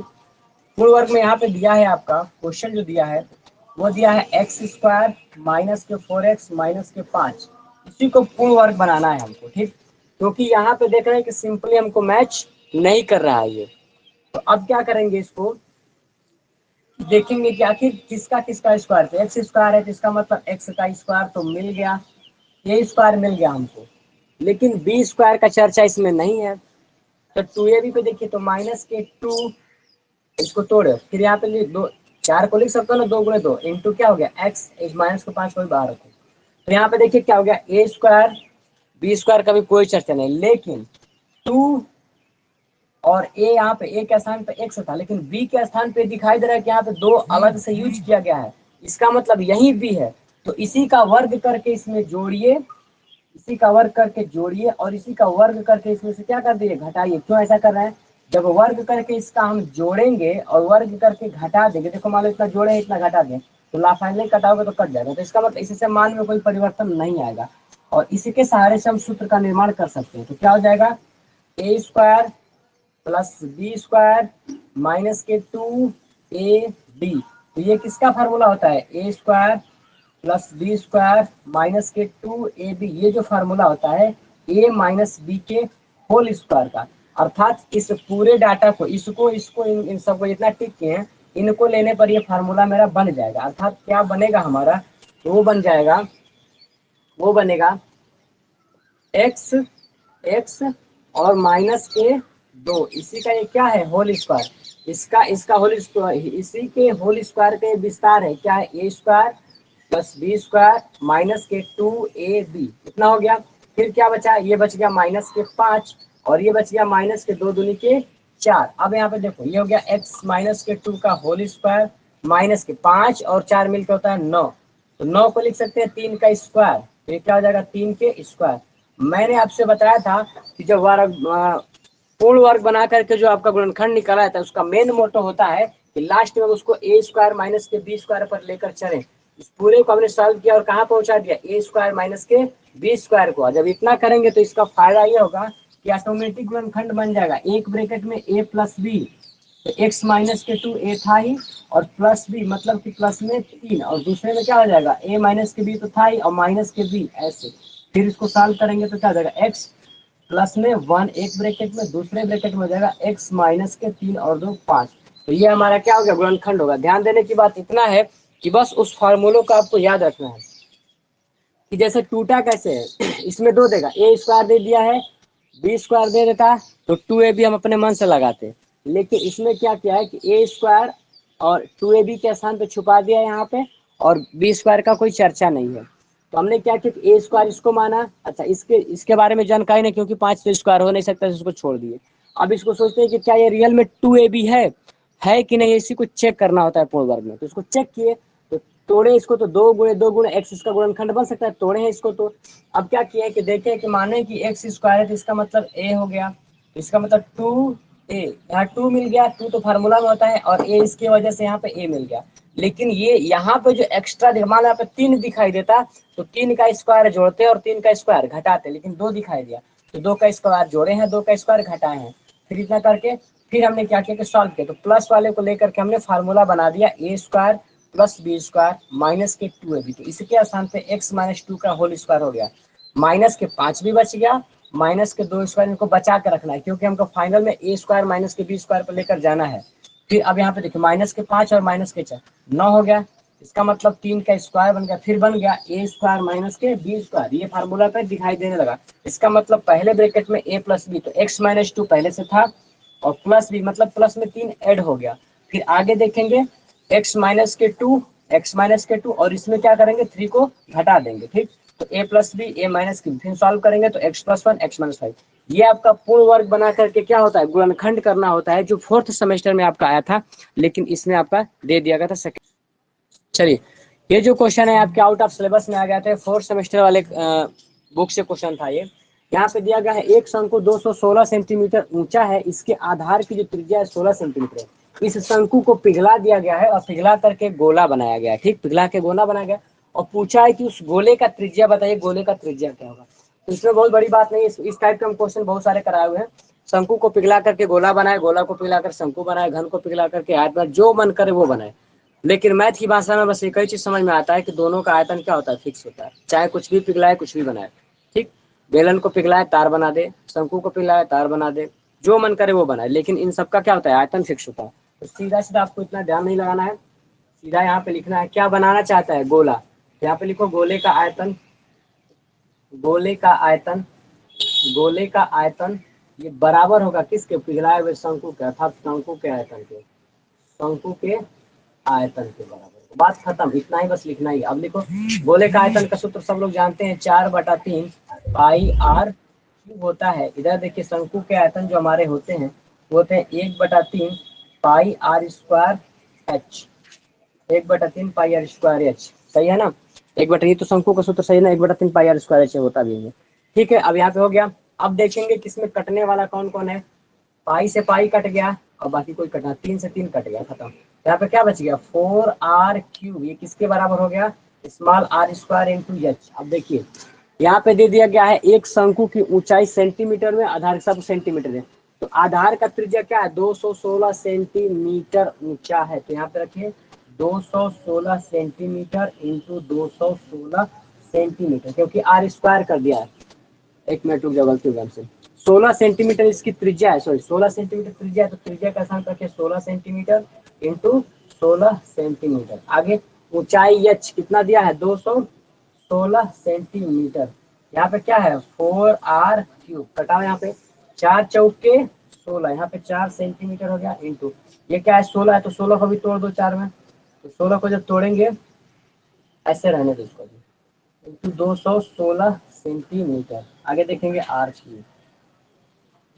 A: पूर्ण वर्ग में यहाँ पे दिया है, आपका क्वेश्चन जो दिया है वो दिया है एक्स स्क्वायर माइनस के 4x माइनस के 5, इसी को पूर्ण वर्ग बनाना है हमको। ठीक, क्योंकि यहाँ पे देख रहे हैं कि सिंपली हमको मैच नहीं कर रहा है ये। तो अब क्या करेंगे, इसको देखेंगे कि आखिर किसका किसका स्क्वायर, तो एक्स स्क्वायर है तो इसका मतलब एक्स का स्क्वायर तो मिल गया, ए स्क्वायर मिल गया हमको, लेकिन बी स्क्वायर का चर्चा इसमें नहीं है। तो 2ab पे देखिए, तो माइनस के 2, इसको तोड़े, फिर यहाँ पे दो 4 को लिख सकते हो ना, 2 गुणे 2 इंटू क्या हो गया एक्स, एक माइनस को 5 को भी बाहर रखो, तो यहाँ पे देखिए क्या हो गया, ए स्क्वायर बी स्क्वायर का भी कोई चर्चा नहीं, लेकिन 2 और ए, यहाँ पे ए के स्थान पे एक्स था, लेकिन बी के स्थान पे दिखाई दे रहा है कि यहाँ पे 2 अलग से यूज किया गया है, इसका मतलब यही बी है। तो इसी का वर्ग करके इसमें जोड़िए, इसी का वर्ग करके जोड़िए, और इसी का वर्ग करके इसमें से क्या कर दीजिए, घटाइए। क्यों ऐसा कर रहे हैं, जब वर्ग करके इसका हम जोड़ेंगे और वर्ग करके घटा देंगे, देखो मान लो इतना जोड़े इतना घटा दें, तो लाफाइनली कटाओगे तो कट जाएगा, तो इसका मतलब इससे मान में कोई परिवर्तन नहीं आएगा, और इसी के सहारे से हम सूत्र का निर्माण कर सकते हैं। तो क्या हो जाएगा, A square plus B square minus के 2ab, तो ये किसका फार्मूला होता है, A square plus B square minus के 2ab, ये जो फार्मूला होता है a माइनस बी के होल स्क्वायर का। अर्थात इस पूरे डाटा को, इसको इसको इन सबको जितना टिक किए हैं, इनको लेने पर ये फार्मूला मेरा बन जाएगा। अर्थात क्या बनेगा हमारा, तो वो बन जाएगा, वो बनेगा एक्स एक्स और माइनस के 2, इसी का ये क्या है, होल स्क्वायर, इसका होल स्क्वायर, इसी के होल स्क्वायर का विस्तार है, क्या है, A square plus B square minus के 2ab, कितना हो गया, फिर क्या बचा, ये बच गया माइनस के 5, और ये बच गया माइनस के 2 दूनी के 4। अब यहाँ पे देखो ये हो गया x माइनस के 2 का होल स्क्वायर माइनस के 5 और 4 मिलकर होता है 9। तो 9 को लिख सकते हैं 3 का स्क्वायर, तो ये क्या हो जाएगा 3 के स्क्वायर। मैंने आपसे बताया था कि जब पूर्ण वर्ग बना करके जो आपका गुणनखंड निकाला था उसका मेन मोटो होता है कि लास्ट में उसको ए स्क्वायर माइनस के बी स्क्वायर पर लेकर चलें। इस पूरे को हमने सॉल्व किया और कहाँ पहुंचा दिया, ए स्क्वायर माइनस के बी स्क्वायर को। जब इतना करेंगे तो इसका फायदा ये होगा कि ऑटोमेटिक गुणनखंड बन जाएगा, एक ब्रैकेट में ए प्लस बी, तो x माइनस के 2 ए था ही और प्लस बी मतलब कि प्लस में 3 और दूसरे में क्या हो जाएगा a माइनस के बी तो था ही और माइनस के बी ऐसे। फिर इसको सॉल्व करेंगे तो क्या हो जाएगा x प्लस में 1 एक ब्रैकेट में, दूसरे ब्रैकेट में हो जाएगा x माइनस के 3 और 2 5। तो ये हमारा क्या हो गया गुणनखंड होगा। ध्यान देने की बात इतना है कि बस उस फार्मूलों को आपको याद रखना है कि जैसे टूटा कैसे है इसमें 2 देगा, ए स्क्वायर दे दिया है बी स्क्वायर दे देता तो 2ab हम अपने मन से लगाते, लेकिन इसमें क्या किया है कि ए स्क्वायर और 2ab के स्थान पे छुपा दिया यहाँ पे और बी स्क्वायर का कोई चर्चा नहीं है। तो हमने क्या किया ए स्क्वायर इसको माना, अच्छा इसके बारे में जानकारी नहीं क्योंकि 5 तो स्क्वायर हो नहीं सकता, इसको छोड़ दिए। अब इसको सोचते हैं कि क्या ये रियल में 2ab है कि नहीं, इसी को चेक करना होता है पूर्ण वर्ग में। तो इसको चेक किए तो तोड़े इसको तो 2 गुणे एक्स इसका गुणनखंड बन सकता है, तोड़े हैं इसको। तो अब क्या किया है कि देखें कि माने कि एक्स स्क्वायर है तो इसका मतलब ए हो गया, इसका मतलब 2a, यहाँ 2 मिल गया, 2 तो फार्मूला में होता है और a इसकी वजह से यहाँ पे a मिल गया। लेकिन ये यहाँ पे जो एक्स्ट्रा मान यहाँ पे 3 दिखाई देता तो 3 का स्क्वायर जोड़ते और 3 का स्क्वायर घटाते, लेकिन 2 दिखाई दिया तो 2 का स्क्वायर जोड़े हैं, 2 का स्क्वायर घटाए हैं। फिर इतना करके फिर हमने क्या किया कि सॉल्व किया, तो प्लस वाले को लेकर के हमने फार्मूला बना दिया A square plus B square minus के 2ab। तो इसके स्थान पे x माइनस 2 का होल स्क्वायर हो गया, माइनस के 5 भी बच गया, माइनस के 2 स्क्वायर इनको बचा के रखना है क्योंकि हमको फाइनल में ए स्क्वायर माइनस के बी स्क्वायर पर लेकर जाना है। फिर अब यहाँ पे देखिए माइनस के 5 और माइनस के 4 9 हो गया, इसका मतलब 3 का स्क्वायर बन गया, फिर बन गया ए स्क्वायर माइनस के बी स्क्वायर, ये फार्मूला पे दिखाई देने लगा। इसका मतलब पहले ब्रैकेट में ए प्लस बी तो x माइनस 2 पहले से था और प्लस बी मतलब प्लस में 3 ऐड हो गया। फिर आगे देखेंगे x माइनस के 2 x माइनस के 2 और इसमें क्या करेंगे 3 को घटा देंगे, ठीक। तो a plus B A minus की, फिर सॉल्व करेंगे तो x प्लस 1 x माइनस 5। ये आपका पूर्ण वर्ग बना करके क्या होता है गुणनखंड करना होता है, जो 4th सेमेस्टर में आपका आया था लेकिन इसमें आपका दे दिया गया था सेकंड। चलिए ये जो क्वेश्चन है आपके आउट ऑफ सिलेबस में आ गया था, 4th सेमेस्टर वाले बुक से क्वेश्चन था ये। यहाँ पे दिया गया है एक शंकु 216 सेंटीमीटर ऊंचा है, इसके आधार की जो त्रिज्या है 16 सेंटीमीटर है। इस शंकु को पिघला दिया गया है और पिघला करके गोला बनाया गया है, ठीक, पिघला के गोला बनाया गया और पूछा है कि उस गोले का त्रिज्या बताइए, गोले का त्रिज्या क्या होगा। तो इसमें बहुत बड़ी बात नहीं है, इस टाइप के हम क्वेश्चन बहुत सारे कराए हुए हैं। शंकु को पिघला करके गोला बनाए, गोला को पिघला कर शंकु बनाए, घन को पिघला करके आयतन, जो मन करे वो बनाए। लेकिन मैथ की भाषा में बस एक ही चीज समझ में आता है कि दोनों का आयतन क्या होता है, फिक्स होता है, चाहे कुछ भी पिघलाए कुछ भी बनाए, ठीक। बेलन को पिघलाए तार बना दे, शंकु को पिघलाए तार बना दे, जो मन करे वो बनाए, लेकिन इन सबका क्या होता है आयतन फिक्स होता है। तो सीधा सीधा आपको इतना ध्यान नहीं लगाना है, सीधा यहाँ पे लिखना है क्या बनाना चाहता है गोला। यहाँ पे लिखो गोले का आयतन, गोले का आयतन, गोले का आयतन ये बराबर होगा किसके, पिघलाए हुए शंकु के, अर्थात शंकु के आयतन के, शंकु के आयतन के बराबर। बात खत्म, इतना ही बस लिखना ही। अब लिखो गोले का आयतन का सूत्र सब लोग जानते हैं, 4/3 पाई आर क्यूब होता है। इधर देखिए शंकु के आयतन जो हमारे होते हैं वो होते हैं 1/3 pi R square H, 1/3 pi R square H, सही है ना। 1/, तो शंकु का सूत्र सही है ना, 1/3 पाई आर स्क्वायर एच होता भी है, ठीक है। अब यहाँ पे हो गया। अब देखेंगे किसमें कटने वाला कौन कौन है, पाई से पाई कट गया और बाकी कोई कटना, 3 से 3 कट गया, खत्म। यहाँ पे क्या बच गया 4r3, ये किसके बराबर हो गया, small R square into H. अब देखिए यहाँ पे दे दिया गया है एक शंकु की ऊंचाई सेंटीमीटर में, आधार सब सेंटीमीटर है, तो आधार का त्रिज्या क्या है 216 सेंटीमीटर ऊंचा है। तो यहाँ पे रखिए 216 सेंटीमीटर इंटू 216 सेंटीमीटर, क्योंकि आर स्क्वायर कर दिया है, एक मिनट रुक जाओ गलती हो हमसे, 16 सेंटीमीटर इसकी त्रिज्या है, सॉरी 16 सेंटीमीटर त्रिज्या है, तो त्रिज्या का स्थान रखिए 16 सेंटीमीटर इंटू 16 सेंटीमीटर। आगे ऊंचाई एच कितना दिया है 216 सेंटीमीटर। यहाँ पे क्या है 4r3, कटाओ यहाँ पे 4 चौके 16, यहाँ पे 4 सेंटीमीटर हो गया इंटू ये क्या है 16 है, तो 16 को भी तोड़ दो 4 में, तो 16 को जब तोड़ेंगे ऐसे रहने दो इसको इंटू 216 सेंटीमीटर। आगे देखेंगे r3,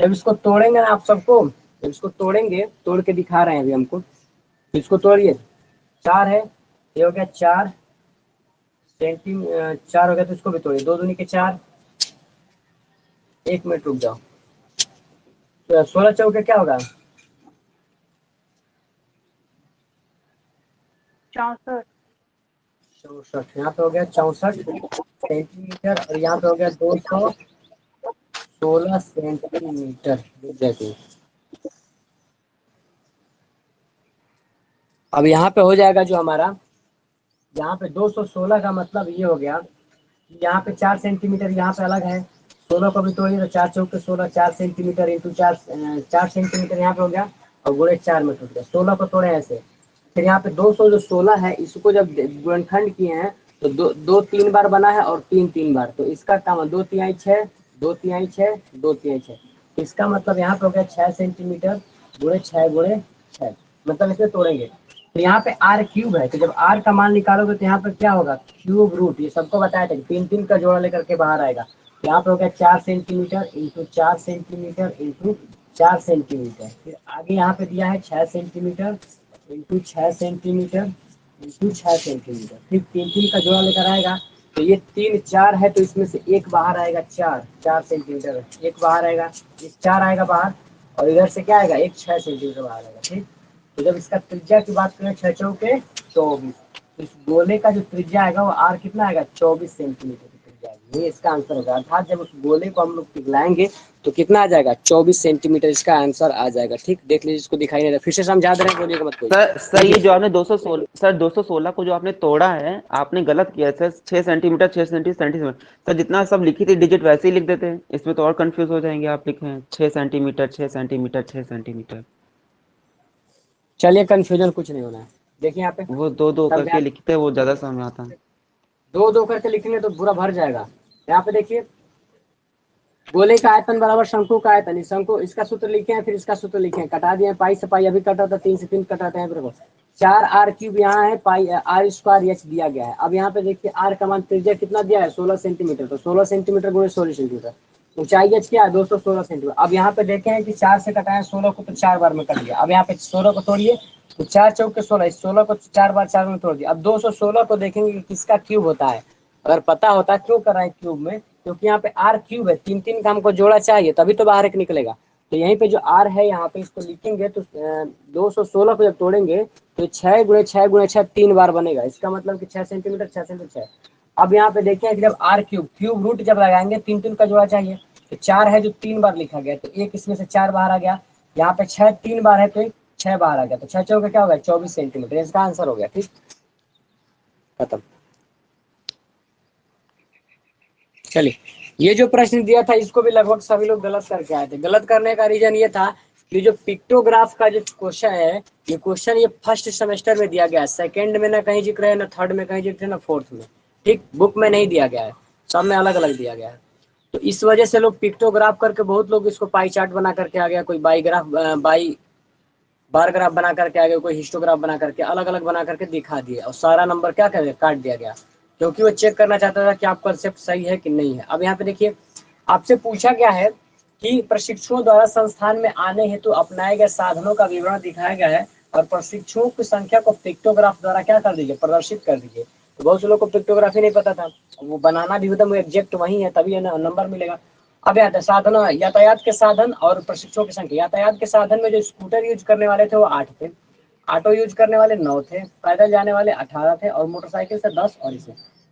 A: जब इसको तोड़ेंगे ना आप सबको, जब इसको तोड़ेंगे, तोड़ के दिखा रहे हैं अभी हमको, तो इसको तोड़िए। 4 है, ये हो गया 4 4 हो गया, तो इसको भी तोड़िए। 2 दूनी के 4, 1 मिनट रुक जाओ। तो 16 चौके क्या होगा?
C: 64।
A: 64, यहाँ पे हो गया 64 सेंटीमीटर, और यहाँ पे हो गया 216 सेंटीमीटर। अब यहाँ पे हो जाएगा जो हमारा, यहाँ पे 216 का मतलब ये हो गया, यहाँ पे 4 सेंटीमीटर यहाँ पे अलग है। 16 को भी तोड़िए तो 4 चौके 16, 4 सेंटीमीटर इंटू 4, 4 सेंटीमीटर यहाँ पे हो गया, और गुणे 4 में टूट गया। 16 को तोड़े ऐसे, फिर यहाँ पे 216 है, इसको जब गुणनखंड किए हैं तो दो 3 बार बना है, और 3 बार, तो इसका काम 2 तिहाई 6, 2 तिहाई 6, 2 तिहाई 6। इसका मतलब यहाँ पे हो गया 6 सेंटीमीटर गुणे 6 गुणे 6, मतलब इसे तोड़ेंगे। तो यहाँ पे r क्यूब है, तो जब r का मान निकालोगे तो यहाँ पे क्या होगा? क्यूब रूट, ये सबको बताया था, 3 का जोड़ा लेकर के बाहर आएगा। यहाँ पे हो गया 4 centimetre into 4 centimetre into 4 centimetre, फिर आगे यहाँ पे दिया है 6 centimetre into 6 centimetre into 6 centimetre, फिर 3 का जोड़ा लेकर आएगा। तो ये 3 4 है, तो इसमें से एक बाहर आएगा, 4 सेंटीमीटर, एक बाहर आएगा, एक 4 आएगा बाहर, और इधर से क्या आएगा? एक 6 सेंटीमीटर बाहर आएगा। ठीक, तो जब इसका त्रिज्या की बात करें 6 चौके 24, तो इस गोले का जो त्रिज्या आएगा वो r कितना आएगा? 24 सेंटीमीटर की त्रिज्या आएगी। ये इसका आंसर होगा, अर्थात जब उस गोले को हम लोग पिघलाएंगे तो कितना आ जाएगा? 24 सेंटीमीटर इसका आंसर आ जाएगा। ठीक, देख लीजिए, इसको दिखाई नहीं दे रहा, फिर से समझा दे रहे हैं, बोलिएगा मत कोई।
B: सर ये जो आपने 216 सर 216 को जो आपने तोड़ा है, आपने गलत किया है सर। 6 सेंटीमीटर 6 सेंटीमीटर सर, जितना सब लिखी थी डिजिट वैसे ही लिख देते हैं, इसमें तो और कंफ्यूज हो जाएंगे। आप लिखे हैं 6 सेंटीमीटर 6 सेंटीमीटर 6 सेंटीमीटर।
A: चलिए, कंफ्यूजन कुछ नहीं होना है। देखिए यहाँ पे
B: वो दो दो
A: सब
B: करके
A: ध्यान,
B: लिखते हैं, वो ज्यादा समझ आता है।
A: 2 करके लिखेंगे तो पूरा भर जाएगा। यहाँ पे देखिए, गोले का आयतन बराबर शंकु का आयतन, इस शंकु, इसका सूत्र लिखे हैं, फिर इसका सूत्र लिखे हैं, कटा दिए, पाई से पाई अभी कटा था, 3 से 3 कटाते हैं, फिर 4 r क्यूब यहाँ है, पाई r स्क्वायर एच दिया गया है। अब यहाँ पे देखिए r का मान त्रिज्या कितना दिया है? 16 सेंटीमीटर, तो 16 सेंटीमीटर गुणे 16 सेंटीमीटर, ऊंचाई एच क्या है? 216 सेंटीमीटर। अब यहाँ पे देखे हैं कि 4 से कटाए 16 को, तो 4 बार में कट गया। अब यहाँ पे 16 को तोड़िए, तो 4 चौके 16, इस 16 को 4 बार 4 में तोड़ दिया। अब 216 को देखेंगे कि किसका क्यूब होता है। अगर पता होता क्यों कर रहे हैं क्यूब में, क्योंकि यहाँ पे r क्यूब है, 3 का हमको जोड़ा चाहिए, तभी तो बाहर एक निकलेगा। तो यहीं पे जो r है यहाँ पे इसको लिखेंगे, तो 216 को जब तोड़ेंगे तो 6 गुणे 6 गुणे 6 3 बार बनेगा। इसका मतलब कि 6 सेंटीमीटर 6 सेंटीमीटर 6। अब यहाँ पे देखें कि जब r क्यूब रूट जब लगाएंगे, 3 का जोड़ा चाहिए, तो 4 है जो 3 बार लिखा गया, तो एक इसमें से 4 बाहर आ गया। यहाँ पे 6 3 बार है, तो 6 बाहर आ गया, तो 6 चौके क्या होगा? 24 सेंटीमीटर, इसका आंसर हो गया। ठीक, खत्म। चलिए, ये जो प्रश्न दिया था इसको भी लगभग सभी लोग गलत करके आए थे। गलत करने का रीजन ये था कि जो पिक्टोग्राफ का जो क्वेश्चन है, ये क्वेश्चन ये फर्स्ट सेमेस्टर में दिया गया है, सेकंड में ना कहीं जिक्र है, ना थर्ड में कहीं जिक्र है, ना फोर्थ में। ठीक, बुक में नहीं दिया गया है, सब में अलग अलग दिया गया है। तो इस वजह से लोग पिक्टोग्राफ करके, बहुत लोग इसको पाई चार्ट बना करके आ गया, कोई बार ग्राफ बना करके आ गया, कोई हिस्टोग्राफ बना करके, अलग अलग बना करके दिखा दिया, और सारा नंबर क्या कर काट दिया गया, क्योंकि वो चेक करना चाहता था कि आप कंसेप्ट सही है कि नहीं है। अब यहाँ पे देखिए, आपसे पूछा गया है कि प्रशिक्षुओं द्वारा संस्थान में आने हेतु अपनाए गए साधनों का विवरण दिखाया गया है, और प्रशिक्षुओं की संख्या को पिक्टोग्राफ द्वारा क्या कर दीजिए? प्रदर्शित कर दीजिए। तो बहुत से लोग को पिक्टोग्राफी नहीं पता था, वो बनाना भी एकदम एग्जैक्ट वही है, तभी नंबर मिलेगा। अब याद है साधन, यातायात के साधन और प्रशिक्षुओं की संख्या। यातायात के साधन में जो स्कूटर यूज करने वाले थे वो 8 थे, ऑटो यूज करने वाले 9 थे, पैदल जाने वाले 18 थे, और मोटरसाइकिल से 10। और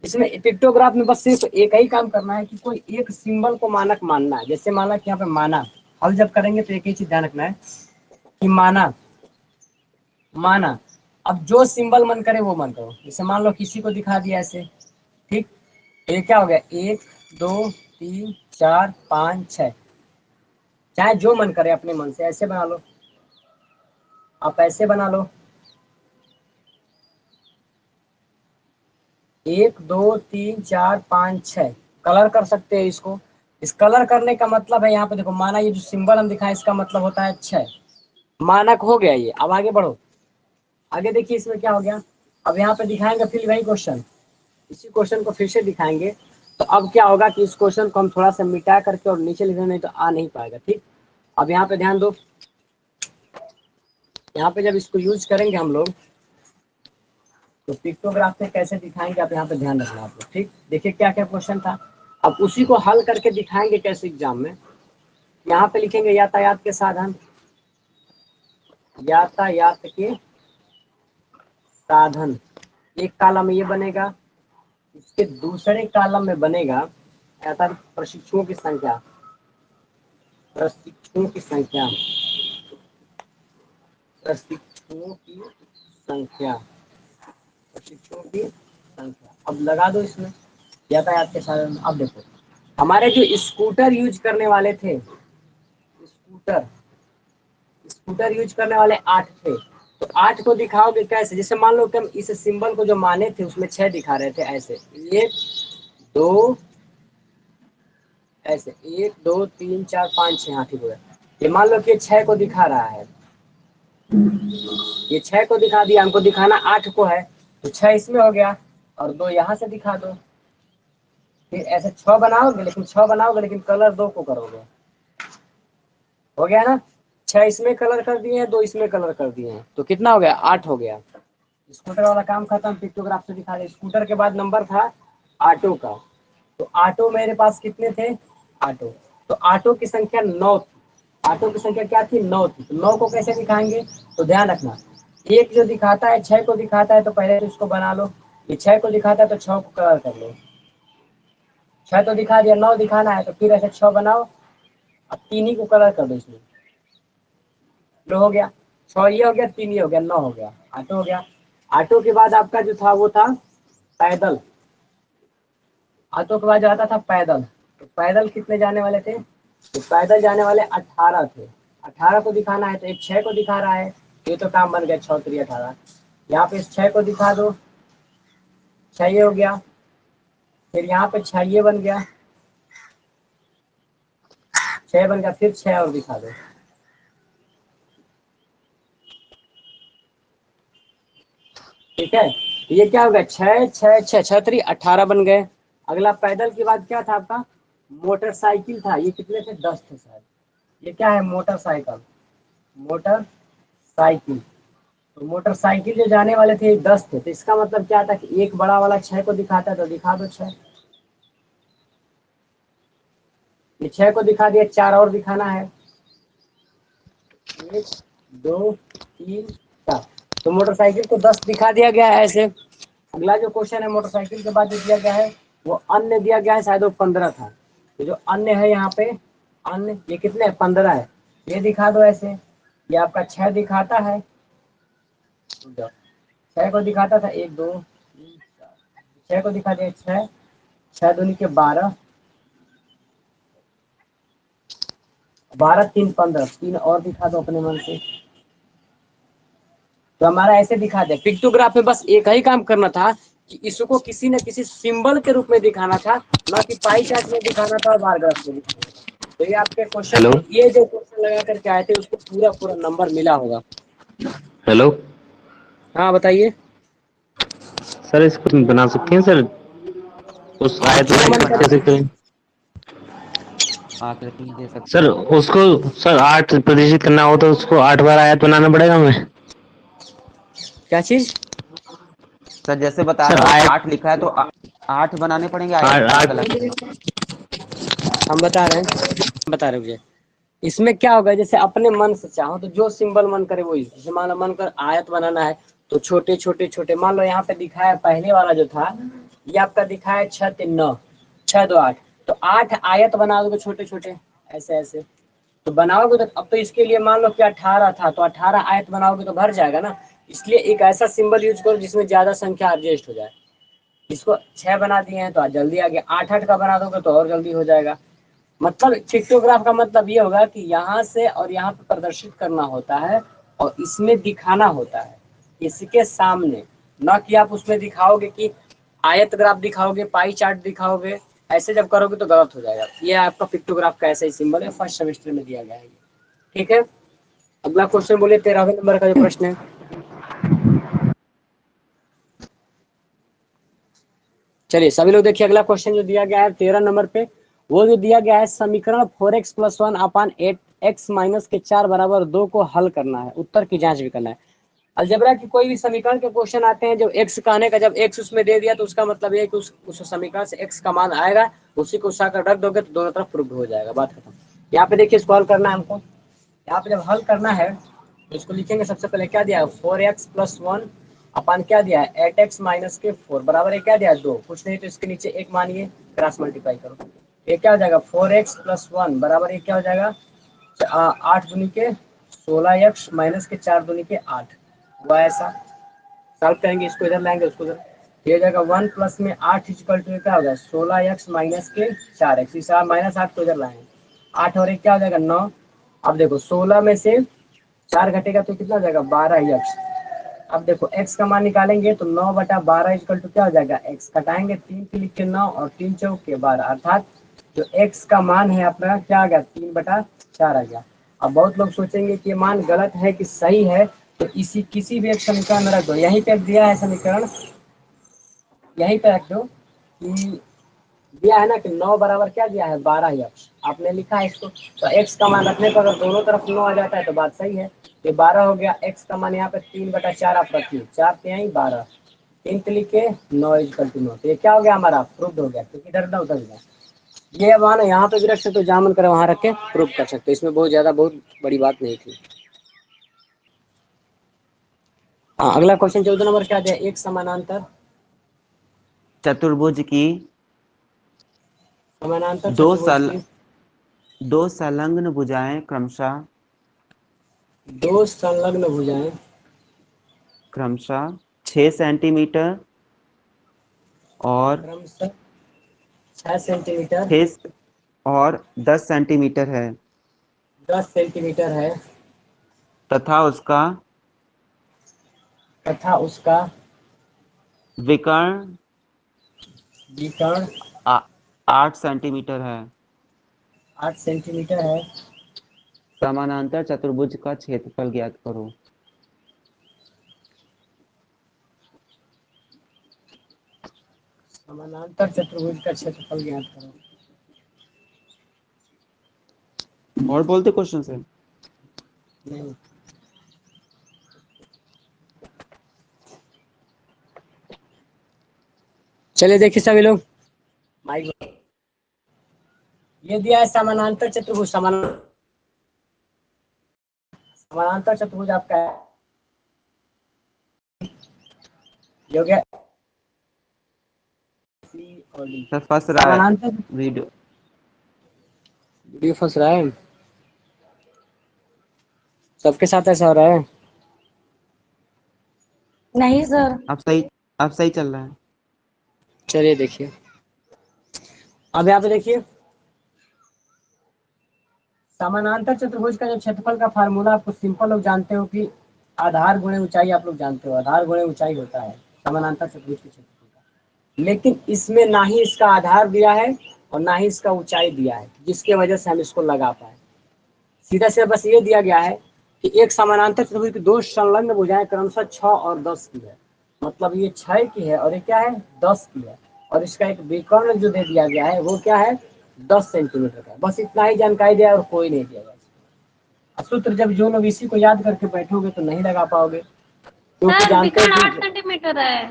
A: इसमें पिक्टोग्राफ में बस सिर्फ एक ही काम करना है कि कोई एक सिंबल को मानक मानना है। जैसे माना कि यहाँ पे माना, हल जब करेंगे तो एक ही चीज ध्यान रखना है कि माना माना, अब जो सिंबल मन करे वो मन करो। जैसे मान लो किसी को दिखा दिया ऐसे, ठीक, ये क्या हो गया? 1 2 3 4 5 6, चाहे जो मन करे अपने मन से ऐसे बना लो, आप ऐसे बना लो, 1 2 3 4 5 6, कलर कर सकते हैं इसको। इस कलर करने का मतलब है, यहाँ पे देखो, माना ये जो सिंबल हम दिखाए इसका मतलब होता है 6, मानक हो गया ये। अब आगे बढ़ो, आगे देखिए इसमें क्या हो गया। अब यहाँ पे दिखाएंगे फिर वही क्वेश्चन, इसी क्वेश्चन को फिर से दिखाएंगे। तो अब क्या होगा कि इस क्वेश्चन को हम थोड़ा सा मिटा करके और नीचे लिखेंगे, नहीं तो आ नहीं पाएगा। ठीक, अब यहाँ पे ध्यान दो, यहाँ पे जब इसको यूज करेंगे हम लोग तो पिक्टोग्राफ से कैसे दिखाएंगे, आप यहाँ पे ध्यान रखना आप लोग। ठीक, देखिए क्या क्या क्वेश्चन था, अब उसी को हल करके दिखाएंगे कैसे एग्जाम में। यहाँ पे लिखेंगे यातायात के साधन, यातायात के साधन, एक कॉलम में ये बनेगा, इसके दूसरे कॉलम में बनेगा प्रशिक्षुओं की संख्या, प्रशिक्षुओं की संख्या, प्रशिक्षुओं की संख्या, प्रशिक्षुओं की संख्या। अब लगा दो इसमें यातायात के साधन। अब देखो हमारे जो स्कूटर यूज करने वाले थे, स्कूटर स्कूटर यूज करने वाले 8 थे, तो 8 को दिखाओगे कैसे? जैसे मान लो कि हम इस सिंबल को जो माने थे उसमें 6 दिखा रहे थे, ऐसे 1 2 ऐसे 1 2 3 4 5 6, हाँ ठीक हो गया। ये मान लो कि 6 को दिखा रहा है, ये 6 को दिखा दिया, हमको दिखाना 8 को है, तो 6 इसमें हो गया और 2 यहाँ से दिखा दो। फिर ऐसे 6 बनाओगे, लेकिन 6 बनाओगे लेकिन कलर 2 को करोगे, हो गया ना? 6 इसमें कलर कर दिए हैं, 2 इसमें कलर कर दिए हैं, तो कितना हो गया? 8 हो गया। स्कूटर वाला काम खत्म, पिक्टोग्राफ से दिखा दे। स्कूटर के बाद नंबर था ऑटो का, तो ऑटो मेरे पास कितने थे? ऑटो, तो ऑटो की संख्या 9 थी। ऑटो की संख्या क्या थी? 9 थी। तो 9 को कैसे दिखाएंगे? तो ध्यान रखना, एक जो दिखाता है 6 को दिखाता है, तो पहले तो इसको बना लो। ये 6 को दिखाता है तो 6 को कलर कर लो, 6 तो दिखा दिया, 9 दिखाना है तो फिर ऐसे 6 बनाओ, अब 3 ही को कलर कर दो इसमें, लो हो गया। 6 ये हो गया, 3 ये हो गया, 9 हो गया, ऑटो हो गया। ऑटो के बाद आपका जो था वो था पैदल। ऑटो के बाद जो आता था पैदल, तो पैदल कितने जाने वाले थे? तो पैदल जाने वाले 18 थे। 18 को दिखाना है तो एक 6 को दिखा रहा है, ये तो काम बन गया, 6 3 18। यहाँ पे इस 6 को दिखा दो, 6 ये हो गया, फिर यहाँ पे 6 ये बन गया, 6 बन गया, फिर 6 और दिखा दो। ठीक है, ये क्या हो गया? 6 6 6 6 3 18 बन गए। अगला पैदल के बाद क्या था आपका? मोटरसाइकिल था, ये कितने थे? 10 थे शायद। ये क्या है? Motorcycle, motorcycle. तो मोटरसाइकिल जो जाने वाले थे 10 थे, तो इसका मतलब क्या था कि एक बड़ा वाला 6 को दिखाता है, तो दिखा दो 6। ये 6 को दिखा दिया, 4 और दिखाना है, 1 2 3 4। तो मोटरसाइकिल को 10 दिखा दिया गया है ऐसे। अगला जो क्वेश्चन है मोटरसाइकिल के बाद जो दिया गया है वो अन्य दिया गया है, शायद वो 15 था। तो जो अन्य है यहाँ पे, अन्य ये कितने है? 15 है, ये दिखा दो ऐसे। ये आपका 6 दिखाता है, 6 को दिखाता था, 1 2 3 4, 6 को दिखा दिया, 6 6 दूनी के 12, 12 3 15, 3 और दिखा दो अपने मन से। तो हमारा ऐसे दिखा दे। पिक्टोग्राफ में बस एक ही काम करना था कि इसको किसी न किसी सिंबल के रूप में दिखाना था, ना कि पाई चार्ट में दिखाना था और बार ग्राफ में दिखाना था। तो ये आपके क्वेश्चन
D: हेलो
A: में ये जो क्वेश्चन लगा करके आए थे उसको पूरा पूरा नंबर मिला होगा।
D: हेलो
A: हाँ बताइए।
D: सर, इसको बना सकते हैं सर? उस
A: हाँ
D: आयत
A: जो
D: बनाई
A: मन
D: तो
A: करे
D: कैसे करें
B: आकृति दे सकते
D: सर?
B: हैं।
D: उसको सर 8% करना हो तो उसको 8 बार आयत बनाना पड़ेगा हमें?
A: क्या चीज?
B: सर जैसे बता
D: सर
B: रहे हो
D: आयत
B: 8 लिखा है तो 8 बनाने पड़ेंगे आयत, अलग
D: आठ
B: अलग से।
A: हम बता रहे मुझे इसमें क्या होगा, जैसे अपने मन से चाहो तो जो सिंबल मन करे वही। जैसे मान लो मन कर आयत बनाना है तो छोटे छोटे छोटे, मान लो यहाँ पे दिखाया पहले वाला जो था ये आपका दिखाया 6 3 9, 6 2 8, तो 8 आयत बना दोगे छोटे छोटे ऐसे ऐसे। तो बनाओगे तो अब तो इसके लिए मान लो कि 18 था तो 18 आयत बनाओगे तो भर जाएगा ना। इसलिए एक ऐसा सिंबल यूज करो जिसमें ज्यादा संख्या एडजस्ट हो जाए। इसको 6 बना दिए हैं तो आज जल्दी आ गया, 8 8 का बना दोगे तो और जल्दी हो जाएगा। मतलब पिक्टोग्राफ का मतलब ये होगा कि यहाँ से और यहाँ पे प्रदर्शित करना होता है और इसमें दिखाना होता है इसके सामने, ना कि आप उसमें दिखाओगे कि आयत ग्राफ दिखाओगे, पाई चार्ट दिखाओगे। ऐसे जब करोगे तो गलत हो जाएगा। ये आपका पिक्टोग्राफ का ऐसा ही सिंबल है, फर्स्ट सेमेस्टर में दिया गया है। ठीक है, अगला क्वेश्चन बोलिए, 13वें नंबर का जो प्रश्न है। चलिए सभी लोग देखिए, अगला क्वेश्चन जो दिया गया है 13 नंबर पे, वो जो दिया गया है समीकरण 4x + 1/8 x माइनस के 4 बराबर 2 को हल करना है, उत्तर की जांच भी करना है। अलजेब्रा की कोई भी समीकरण के क्वेश्चन आते हैं, जो x का आने का जब x उसमें दे दिया तो उसका मतलब ये है कि उस समीकरण से x का मान आएगा, उसी को उठाकर रख दोगे तो दोनों तरफ प्रूव हो जाएगा, बात खत्म। यहाँ पे देखिए इसको हल करना है हमको। यहाँ पे जब हल करना है तो इसको लिखेंगे, सबसे पहले क्या दिया है 4x प्लस 1 अपन क्या दिया है 8x माइनस के 4 बराबर है क्या दिया है 2, कुछ नहीं तो इसके नीचे एक मानिए, क्रॉस मल्टीप्लाई करो, ये क्या हो जाएगा 4x प्लस 1 बराबर ये क्या हो जाएगा 8 दूनी के 16x माइनस के 4 दूनी के 8 हुआ। ऐसा सॉल्व करेंगे, इसको इधर लाएंगे उसको इधर, ये हो जाएगा 1 प्लस में 8 इक्वल टू क्या होगा 16x माइनस के 4x, इस माइनस 8 को इधर लाएंगे, 8 और एक क्या हो जाएगा 9। अब देखो 16 में से 4 घटेगा तो कितना हो जाएगा 12x। अब देखो x का मान निकालेंगे तो 9 बटा 12 इक्वल टू क्या हो जाएगा x, घटाएंगे 3 के लिख के 9 और 3 चौक के 12, अर्थात जो x का मान है अपना क्या आ गया 3 बटा 4 आ गया। अब बहुत लोग सोचेंगे कि ये मान गलत है कि सही है, तो इसी किसी भी एक समीकरण में रख दो, यहीं पे दिया है समीकरण, यहीं पे रख दो कि दिया है ना कि 9 बराबर क्या दिया है 12x, आपने लिखा है इसको, तो x का मान रखने पर अगर दोनों तरफ 9 आ जाता है तो बात सही है, ये 12 हो गया, x का मान यहाँ पे 3 बटा 4 आप रखिए, 4 पे आई 12, 3 पे लिखे 9 इक्वल टू 9, तो ये क्या हो गया हमारा प्रूफ हो गया, क्योंकि इधर ना उधर गया। ये मान यहाँ पे भी रख सकते हो, जहाँ मन करे वहां रख के प्रूफ कर सकते हो, इसमें बहुत ज्यादा बहुत बड़ी बात नहीं थी। हाँ, अगला क्वेश्चन 14 नंबर क्या दिया, एक समानांतर
B: चतुर्भुज की
A: समानांतर
B: दो
A: चतुर्भुज
B: सल
A: की
B: दो संलग्न भुजाएं क्रमशः
A: दो संलग्न भुजाएं
B: 6 सेंटीमीटर और
A: क्रमशः 6 सेंटीमीटर
B: 6 और 10 सेंटीमीटर है
A: 10 सेंटीमीटर है
B: तथा उसका
A: उसका
B: विकर्ण
A: विकर्ण
B: 8 सेंटीमीटर है।
A: 8 सेंटीमीटर है।
B: समानांतर चतुर्भुज का क्षेत्रफल ज्ञात करो।
A: समानांतर चतुर्भुज का क्षेत्रफल ज्ञात करो।
B: और बोलते क्वेश्चन से
A: नहीं, चलिए देखिए सभी लोग, माइक ये दिया है समानांतर चतुर्भुज, समानांतर चतुर्भुज आपका है, ये हो गया सी और डी।
B: सर फंस रहा है
A: समानांतर
B: वीडियो।
A: वीडियो फंस रहा है, सबके साथ ऐसा हो रहा है।
C: नहीं सर।
B: अब सही चल रहा है।
A: चलिए देखिए, अब यहाँ पे देखिए समानांतर चतुर्भुज का जो क्षेत्रफल का फार्मूला आपको सिंपल लोग जानते हो कि आधार गुणे ऊंचाई, आप लोग जानते हो आधार गुणे ऊंचाई होता है समानांतर चतुर्भुज के क्षेत्रफल का, लेकिन इसमें ना ही इसका आधार दिया है और ना ही इसका ऊंचाई दिया है, जिसके वजह से हम इसको लगा पाए। सीधा से बस ये दिया गया है कि एक समानांतर चतुर्भुज की दो संलग्न भुजाएं क्रमशः 6 और 10 की है, मतलब ये 6 की है और ये क्या है 10 की है, और इसका एक विकर्ण जो दे दिया गया है वो क्या है 10 सेंटीमीटर का, बस इतना ही जानकारी दिया और कोई नहीं दिया गया। सूत्र जब जो लोग इसी को याद करके बैठोगे तो नहीं लगा पाओगे, क्योंकि
C: सर
A: जानते
C: विकर्ण
A: हो
C: 8 सेंटीमीटर है।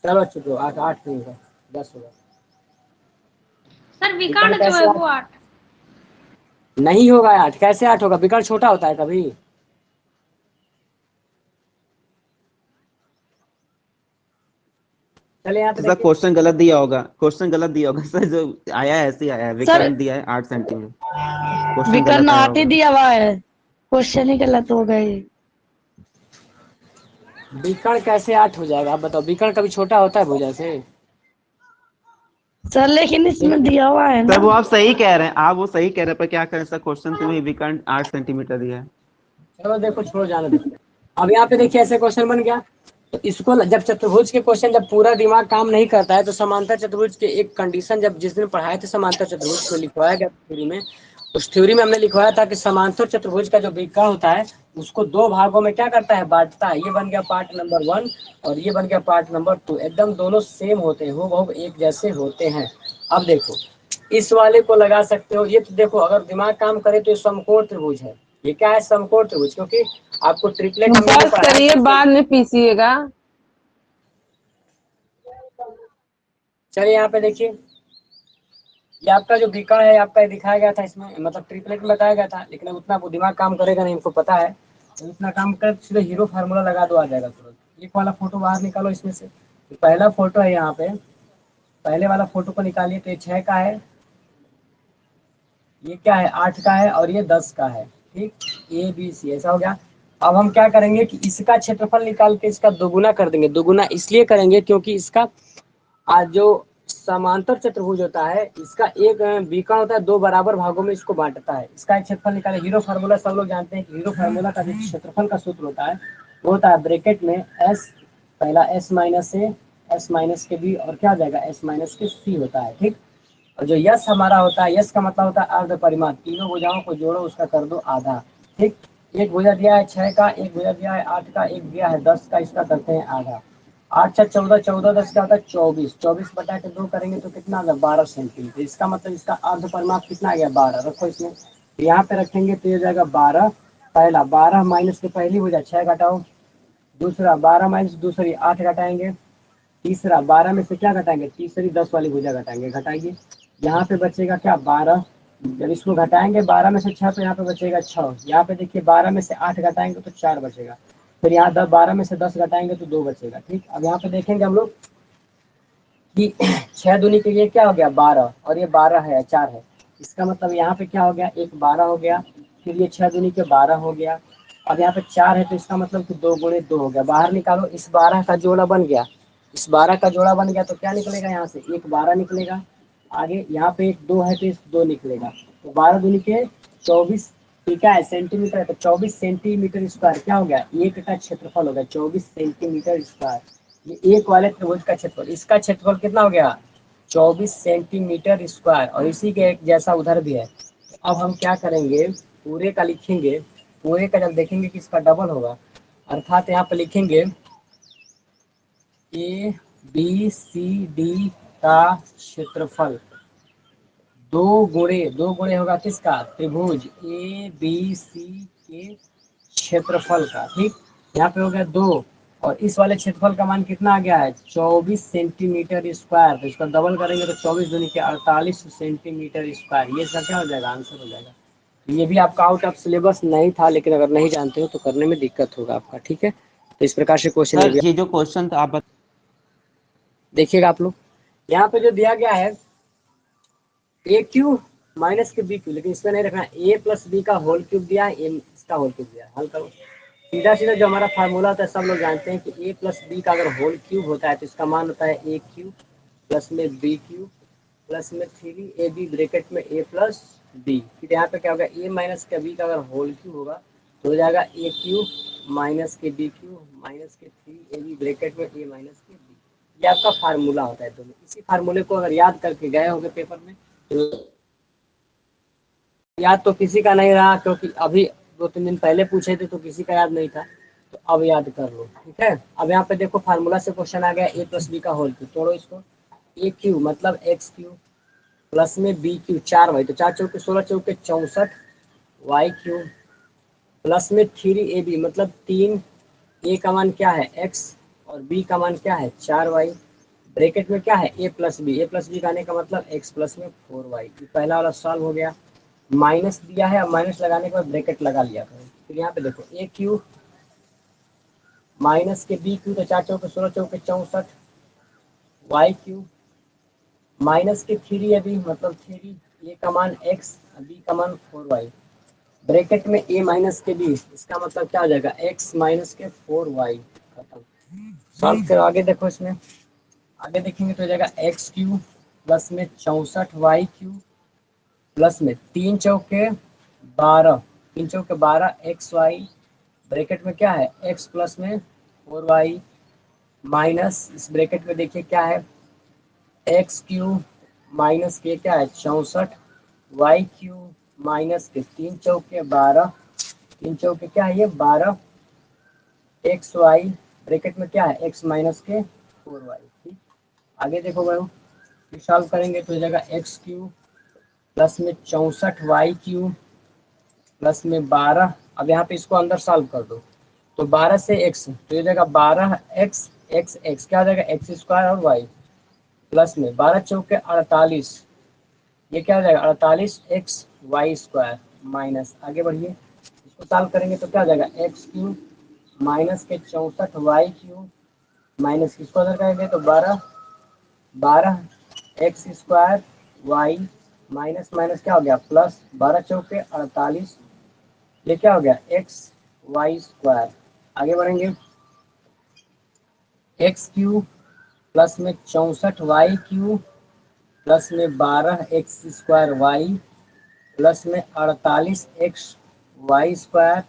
A: चलो चुको 8 8 नहीं होगा 10 होगा।
C: सर
A: विकर्ण
C: विकर्ण जो
A: कैसे
C: है
A: आठ
C: वो 8।
A: नहीं होगा 8, कैसे 8 होगा, विकर्ण छोटा होता है कभी। चले यहाँ पे
B: सर
A: देखिए,
B: क्वेश्चन गलत दिया होगा सर, जो आया है ऐसे ही आया है,
C: सर
B: विकर्ण दिया है 8 सेंटीमीटर, क्वेश्चन
C: विकर्ण
B: गलत आया
C: 8 ही
B: होगा।
C: दिया हुआ है, क्वेश्चन ही गलत हो गए।
A: विकर्ण कैसे 8 हो जाएगा आप बताओ, विकर्ण कभी छोटा होता है भुजा से।
C: सर लेकिन इसमें
A: देखिए
C: दिया हुआ है
B: सर
C: ना।
B: वो आप सही कह रहे हैं, आप वो सही कह रहे हैं, पर क्या करें सर, क्वेश्चन तुम्हें विकर्ण 8 सेंटीमीटर दिया है।
A: चलो देखो छोड़ो जाने दो। अब यहाँ पे देखिए ऐसे क्वेश्चन बन गया, तो इसको जब चतुर्भुज के क्वेश्चन जब पूरा दिमाग काम नहीं करता है तो समांतर चतुर्भुज के एक कंडीशन, जब जिस दिन पढ़ाए थे समांतर चतुर्भुज को लिखवाया गया थ्योरी में, उस थ्योरी में हमने लिखवाया था कि समांतर चतुर्भुज का जो विकर्ण होता है उसको दो भागों में क्या करता है बांटता है, ये बन गया पार्ट नंबर 1 और ये बन गया पार्ट नंबर 2, एकदम दोनों सेम होते हैं, वो एक जैसे होते हैं। अब देखो इस वाले को लगा सकते हो। ये तो देखो अगर दिमाग काम करे तो ये समकोण त्रिभुज है। ये क्या है? समकोण त्रिभुज, क्योंकि आपको ट्रिपलेट हमने जो
C: बस
A: पढ़ा है
C: करिए,
A: तो
C: बाद में पीसिएगा।
A: चलिए यहाँ पे देखिए, ये आपका जो बीका है आपका ये दिखाया गया था, इसमें मतलब ट्रिपलेट में बताया गया था, लेकिन अब उतना वो दिमाग काम करेगा नहीं, इनको पता है। तो इतना काम कर सीधे हीरो फार्मूला लगा दो, आ जाएगा तुरंत। एक वाला फोटो बाहर निकालो इसमें से। तो पहला फोटो है यहाँ पे, पहले वाला फोटो को निकालिए तो ये 6 का है, ये क्या है 8 का है, और ये 10 का है। ठीक, ए बी सी ऐसा हो गया। अब हम क्या करेंगे कि इसका क्षेत्रफल निकाल के इसका दोगुना कर देंगे। दोगुना इसलिए करेंगे क्योंकि इसका आज जो समांतर चतुर्भुज होता है, इसका एक बीकन होता है, दो बराबर भागों में इसको बांटता है। इसका एक क्षेत्रफल निकाले। हीरो फार्मूला सब लोग जानते हैं कि हीरो फार्मूला का जो क्षेत्रफल का सूत्र होता है वो होता है ब्रैकेट में एस, पहला एस माइनस ए, एस माइनस के बी, और क्या हो जाएगा एस माइनस के सी होता है। ठीक, और जो यस हमारा होता है, यस का मतलब होता है अर्ध परिमाप। तीनों भुजाओं को जोड़ो, उसका कर दो आधा। ठीक, एक भुजा दिया है 6 का, एक भुजा दिया है 8 का, एक दिया है 10 का, इसका करते हैं आधा। 8 6 14, 14 10 क्या होता है 24, 24 बटा के 2 करेंगे तो कितना आ गया 12 सेंटीमीटर। इसका मतलब इसका अर्ध परिमाप कितना आ गया 12। रखो इसमें, तो यहाँ पे रखेंगे तो ये हो जाएगा 12। पहला 12 माइनस के पहली भुजा 6 घटाओ, दूसरा 12 माइनस दूसरी 8 घटाएंगे, तीसरा 12 में से क्या घटाएंगे तीसरी 10 वाली भुजा घटाएंगे। घटाइए, यहाँ पे बचेगा क्या 12। जब इसको घटाएंगे 12 में से 6 तो यहाँ पे बचेगा 6। यहाँ पे देखिए 12 में से 8 घटाएंगे तो 4 बचेगा। फिर यहाँ 12 में से 10 घटाएंगे तो 2 बचेगा। ठीक, अब यहाँ पे देखेंगे हम लोग कि 6 दूनी के लिए क्या हो गया 12, और ये 12 है 4 है। इसका मतलब यहाँ पे क्या हो गया एक 12 हो गया, फिर ये 6 दूनी के 12 हो गया। अब यहाँ पे 4 है तो इसका मतलब कि 2 गुणे 2 हो गया। बाहर निकालो, इस 12 का जोड़ा बन गया, इस 12 का जोड़ा बन गया तो क्या निकलेगा यहाँ से एक 12 निकलेगा। आगे यहाँ पे एक 2 है तो इस 2 निकलेगा। तो 12 दूनी के 24, ठीक है सेंटीमीटर है, तो 24 सेंटीमीटर स्क्वायर क्या हो गया एक का क्षेत्रफल हो गया 24 सेंटीमीटर स्क्वायर। ये एक वाले त्रिभुज का क्षेत्रफल, इसका क्षेत्रफल कितना हो गया 24 सेंटीमीटर स्क्वायर, और इसी के एक जैसा उधर भी है। तो अब हम क्या करेंगे पूरे का लिखेंगे, पूरे का जब देखेंगे कि इसका डबल होगा, अर्थात यहाँ पे लिखेंगे ए बी सी डी का क्षेत्रफल दो गुणे होगा किसका त्रिभुज ए बी सी के क्षेत्रफल का। ठीक, यहाँ पे हो गया 2, और इस वाले क्षेत्रफल का मान कितना आ गया है 24 सेंटीमीटर स्क्वायर। तो इसका डबल करेंगे तो 24 दूनी के 48 सेंटीमीटर स्क्वायर। ये इसका क्या हो जाएगा आंसर हो जाएगा। तो ये भी आपका आउट ऑफ सिलेबस नहीं था, लेकिन अगर नहीं जानते हो तो करने में दिक्कत होगा आपका। ठीक है, तो इस प्रकार से क्वेश्चन ये
B: सर
A: भी
B: ये जो क्वेश्चन था आप
A: देखिएगा आप लोग। यहाँ पे जो दिया गया है ए क्यू माइनस के बी क्यू, लेकिन इसमें नहीं रखना ए प्लस बी का होल क्यूब दिया है, एम इसका होल क्यूब दिया है। हल करो, सीधा सीधा जो हमारा फार्मूला होता है सब लोग जानते हैं कि ए प्लस बी का अगर होल क्यूब होता है तो इसका मान होता है ए क्यूब प्लस में बी क्यूब प्लस में 3ab ब्रैकेट में ए प्लस बी। फिर यहाँ पे क्या होगा ए माइनस के बी का अगर होल क्यूब होगा तो हो जाएगा ए क्यूब माइनस के बी क्यूब माइनस के 3ab ब्रैकेट में ए माइनस के बी। ये आपका फार्मूला होता है दोनों। इसी फार्मूले को अगर याद करके गए होंगे पेपर में तो याद तो किसी का नहीं रहा, क्योंकि अभी 2-3 दिन पहले पूछे थे तो किसी का याद नहीं था, तो अब याद कर लो। ठीक है, अब यहाँ पे देखो फार्मूला से क्वेश्चन आ गया ए प्लस बी का होल क्यूब, तोड़ो इसको। ए क्यू मतलब एक्स क्यू प्लस में बी क्यू 4 वाई, तो 4 चौके 16 चौके 64 वाई क्यू प्लस में 3ab मतलब 3 ए का मान क्या है एक्स और बी का मान क्या है 4y, ब्रैकेट में क्या है ए प्लस बी का आने का मतलब एक्स प्लस में 4y। पहला वाला सॉल्व हो गया, माइनस दिया है, अब माइनस लगाने के बाद ब्रैकेट लगा लिया करो। फिर यहाँ पे देखो ए क्यू माइनस के बी क्यू, तो 4 चौके 16 चौके 64 वाई क्यू माइनस के 3ab मतलब 3 ए का मान एक्स बी का मान 4y, ब्रैकेट में ए माइनस के बी, इसका मतलब क्या हो जाएगा एक्स माइनस के 4y। खत्म, सॉल्व करो। आगे देखो, इसमें आगे देखेंगे तो हो जाएगा एक्स क्यू प्लस में 64 वाई क्यू प्लस में 3 चौके 12, 3 चौके 12 एक्स वाई, ब्रैकेट में क्या है एक्स प्लस में 4y माइनस इस ब्रैकेट में देखिए क्या है एक्स क्यू माइनस के क्या है 64 वाई क्यू माइनस के 3 चौके 12, 3 चौके क्या है ये 12 एक्स वाई, ब्रैकेट में क्या है एक्स माइनस के 4y। ठीक, आगे देखो भाई, सॉल्व करेंगे तो हो जाएगा एक्स क्यू प्लस में 64y³ प्लस में 12। अब यहाँ पे इसको अंदर सॉल्व कर दो, तो 12 से x तो ये जाएगा 12x x x क्या हो जाएगा x² और y प्लस में 12 चौके 48, ये क्या हो जाएगा 48x y² माइनस, आगे बढ़िए इसको सॉल्व करेंगे तो क्या हो जाएगा x³ माइनस के 64y³ माइनस किसको अंदर करेंगे तो 12x² y माइनस माइनस क्या हो गया प्लस 12 चौके 48, ये क्या हो गया xy²। आगे बढ़ेंगे x³ प्लस में 64y³ प्लस में 12x² y प्लस में 48xy²।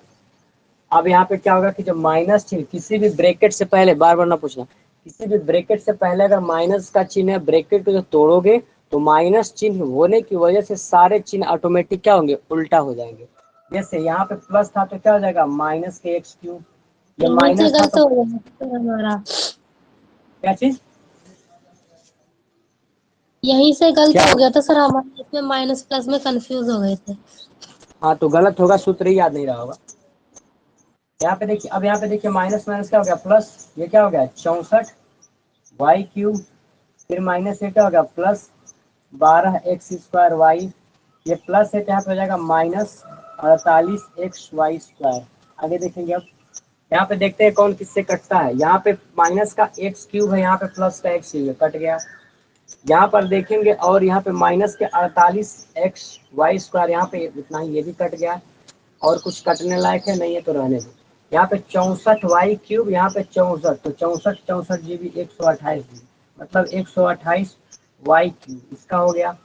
A: अब यहाँ पे क्या होगा कि जब माइनस चिन्ह किसी भी ब्रैकेट से पहले, बार बार ना पूछना, किसी भी ब्रैकेट से पहले अगर माइनस का चिन्ह है, ब्रैकेट को जो तोड़ोगे तो माइनस चिन्ह होने की वजह से सारे चिन्ह ऑटोमेटिक क्या होंगे उल्टा हो जाएंगे। जैसे यहाँ पे प्लस था तो क्या हो जाएगा माइनस के x³, ये
E: यहीं से
A: माइनस था
E: गलत
A: तो
E: हो गया सर हमारा,
A: क्या चीज
E: यहीं से गलत
A: क्या
E: हो गया था सर हमारा, इसमें माइनस प्लस में कंफ्यूज हो गए थे।
A: हाँ तो गलत होगा, सूत्र ही याद नहीं रहा होगा। यहाँ पे देखिए, अब यहाँ पे देखिए माइनस माइनस क्या हो गया प्लस, ये क्या हो गया 64y³, फिर माइनस ये क्या हो गया प्लस 12x² y, ये प्लस है तो यहाँ पे हो जाएगा माइनस 48xy²। आगे देखेंगे, अब यहाँ पे देखते हैं कौन किससे कटता है। यहाँ पे माइनस का x³ है, यहाँ पे प्लस का x³ है, कट गया। यहाँ पर देखेंगे और यहाँ पे माइनस के 48xy², यहाँ पे इतना ही, ये भी कट गया। और कुछ कटने लायक है नहीं है तो रहने दो। यहाँ पे 64y³, यहाँ पे 64, तो 64 जीबी 128 जीबी, मतलब 128y³, इसका हो गया।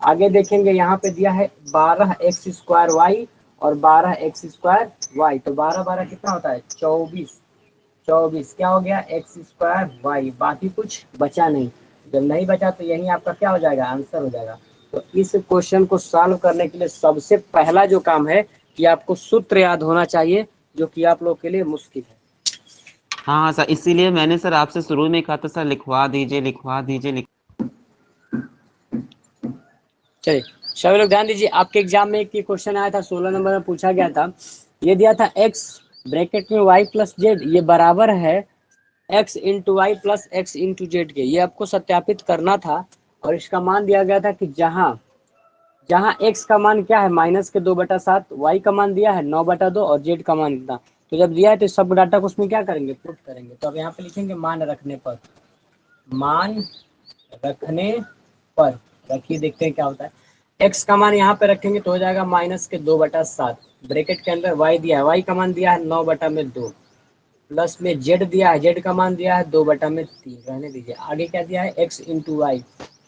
A: आगे देखेंगे यहाँ पे दिया है 12x² y और 12x² y, तो 12 12 कितना होता है 24, 24 क्या हो गया x² y, बाकी कुछ बचा नहीं। जब नहीं बचा तो यही आपका क्या हो जाएगा आंसर हो जाएगा। तो इस क्वेश्चन को सॉल्व करने के लिए सबसे पहला जो काम है कि आपको सूत्र याद होना चाहिए, जो कि आप लोग के लिए मुश्किल है।
B: हाँ हाँ सर, इसीलिए मैंने सर आपसे शुरू में कहा था सर लिखवा दीजिए लिखवा दीजिए
A: चलिए सभी लोग ध्यान दीजिए, आपके एग्जाम में एक क्वेश्चन आया था 16 नंबर में पूछा गया था, ये दिया था x ब्रैकेट में y प्लस जेड, ये बराबर है x into Y plus x into Z के। ये आपको सत्यापित करना था और इसका मान दिया गया था कि जहाँ जहाँ x का मान क्या है -2/7, y का मान दिया है 9/2 और z का मान कितना। तो जब दिया है तो सब डाटा को उसमें क्या करेंगे पुट करेंगे। तो अब यहाँ पे लिखेंगे मान रखने पर, मान रखने पर रखिए, देखते हैं क्या होता है। x का मान यहाँ पे रखेंगे तो हो जाएगा -2/7, ब्रैकेट के अंदर y दिया है, y का मान दिया है 9/2 प्लस में z दिया है, z का मान दिया है 2/3, रहने दीजिए। आगे क्या दिया है x इंटू वाई,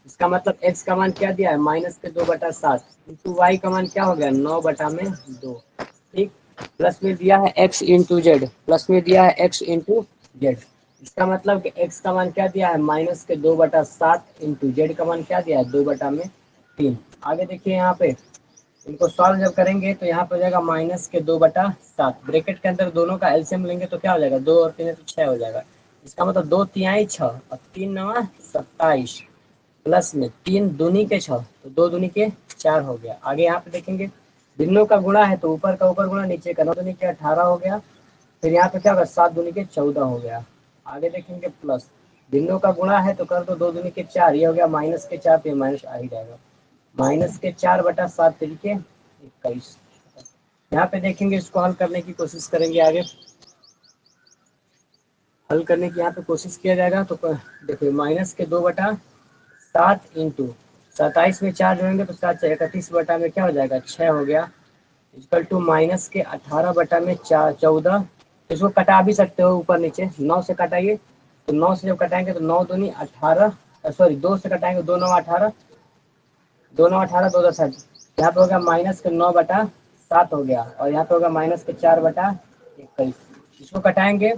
A: इसका मतलब x का मान क्या दिया है -2/7 इंटू वाई का मान क्या हो गया 9/2, ठीक। प्लस में दिया है x इंटू जेड, प्लस में दिया है x इंटू जेड, इसका मतलब कि x का मान क्या दिया है -2/7 इंटू जेड का मान क्या दिया है 2/3। आगे देखिए यहाँ पे इनको सॉल्व जब करेंगे तो यहाँ पे हो जाएगा -2/7, ब्रैकेट के अंदर दोनों का एलसीएम लेंगे तो क्या हो जाएगा 2 और 3 तो 6 हो जाएगा। इसका मतलब 2 तिहाई 6 और 3 9 27 प्लस में 3 दूनी के 6 तो 2 दूनी के 4 हो गया। आगे यहाँ पे देखेंगे भिन्नों का गुणा है तो ऊपर का ऊपर गुणा, नीचे का 9 दूनी के 18 हो गया। फिर यहाँ पे क्या होगा 7 दूनी के 14 हो गया। आगे देखेंगे प्लस भिन्नों का गुणा है तो कर दो 2 दूनी के 4, ये हो गया -4, तो माइनस आ ही जाएगा, -4/7 तरीके 21। यहाँ पे देखेंगे इसको हल करने की कोशिश करेंगे, आगे हल करने की यहाँ पे कोशिश किया जाएगा। तो देखिए -2/7 इंटू 27 में 4 जोड़ेंगे तो 7 से 31 बटा में क्या हो जाएगा 6 हो गया, इक्वल टू -18 बटा में 14। इसको कटा भी सकते हो ऊपर नीचे, 9 से कटाइए तो 9 से जब कटाएंगे तो 9 दूनी 18, सॉरी 2 से कटाएंगे 2 9 18, 2 9 18 2 10 यहाँ पे होगा -9/7 हो गया और यहाँ पे होगा -4/21। इसको कटाएंगे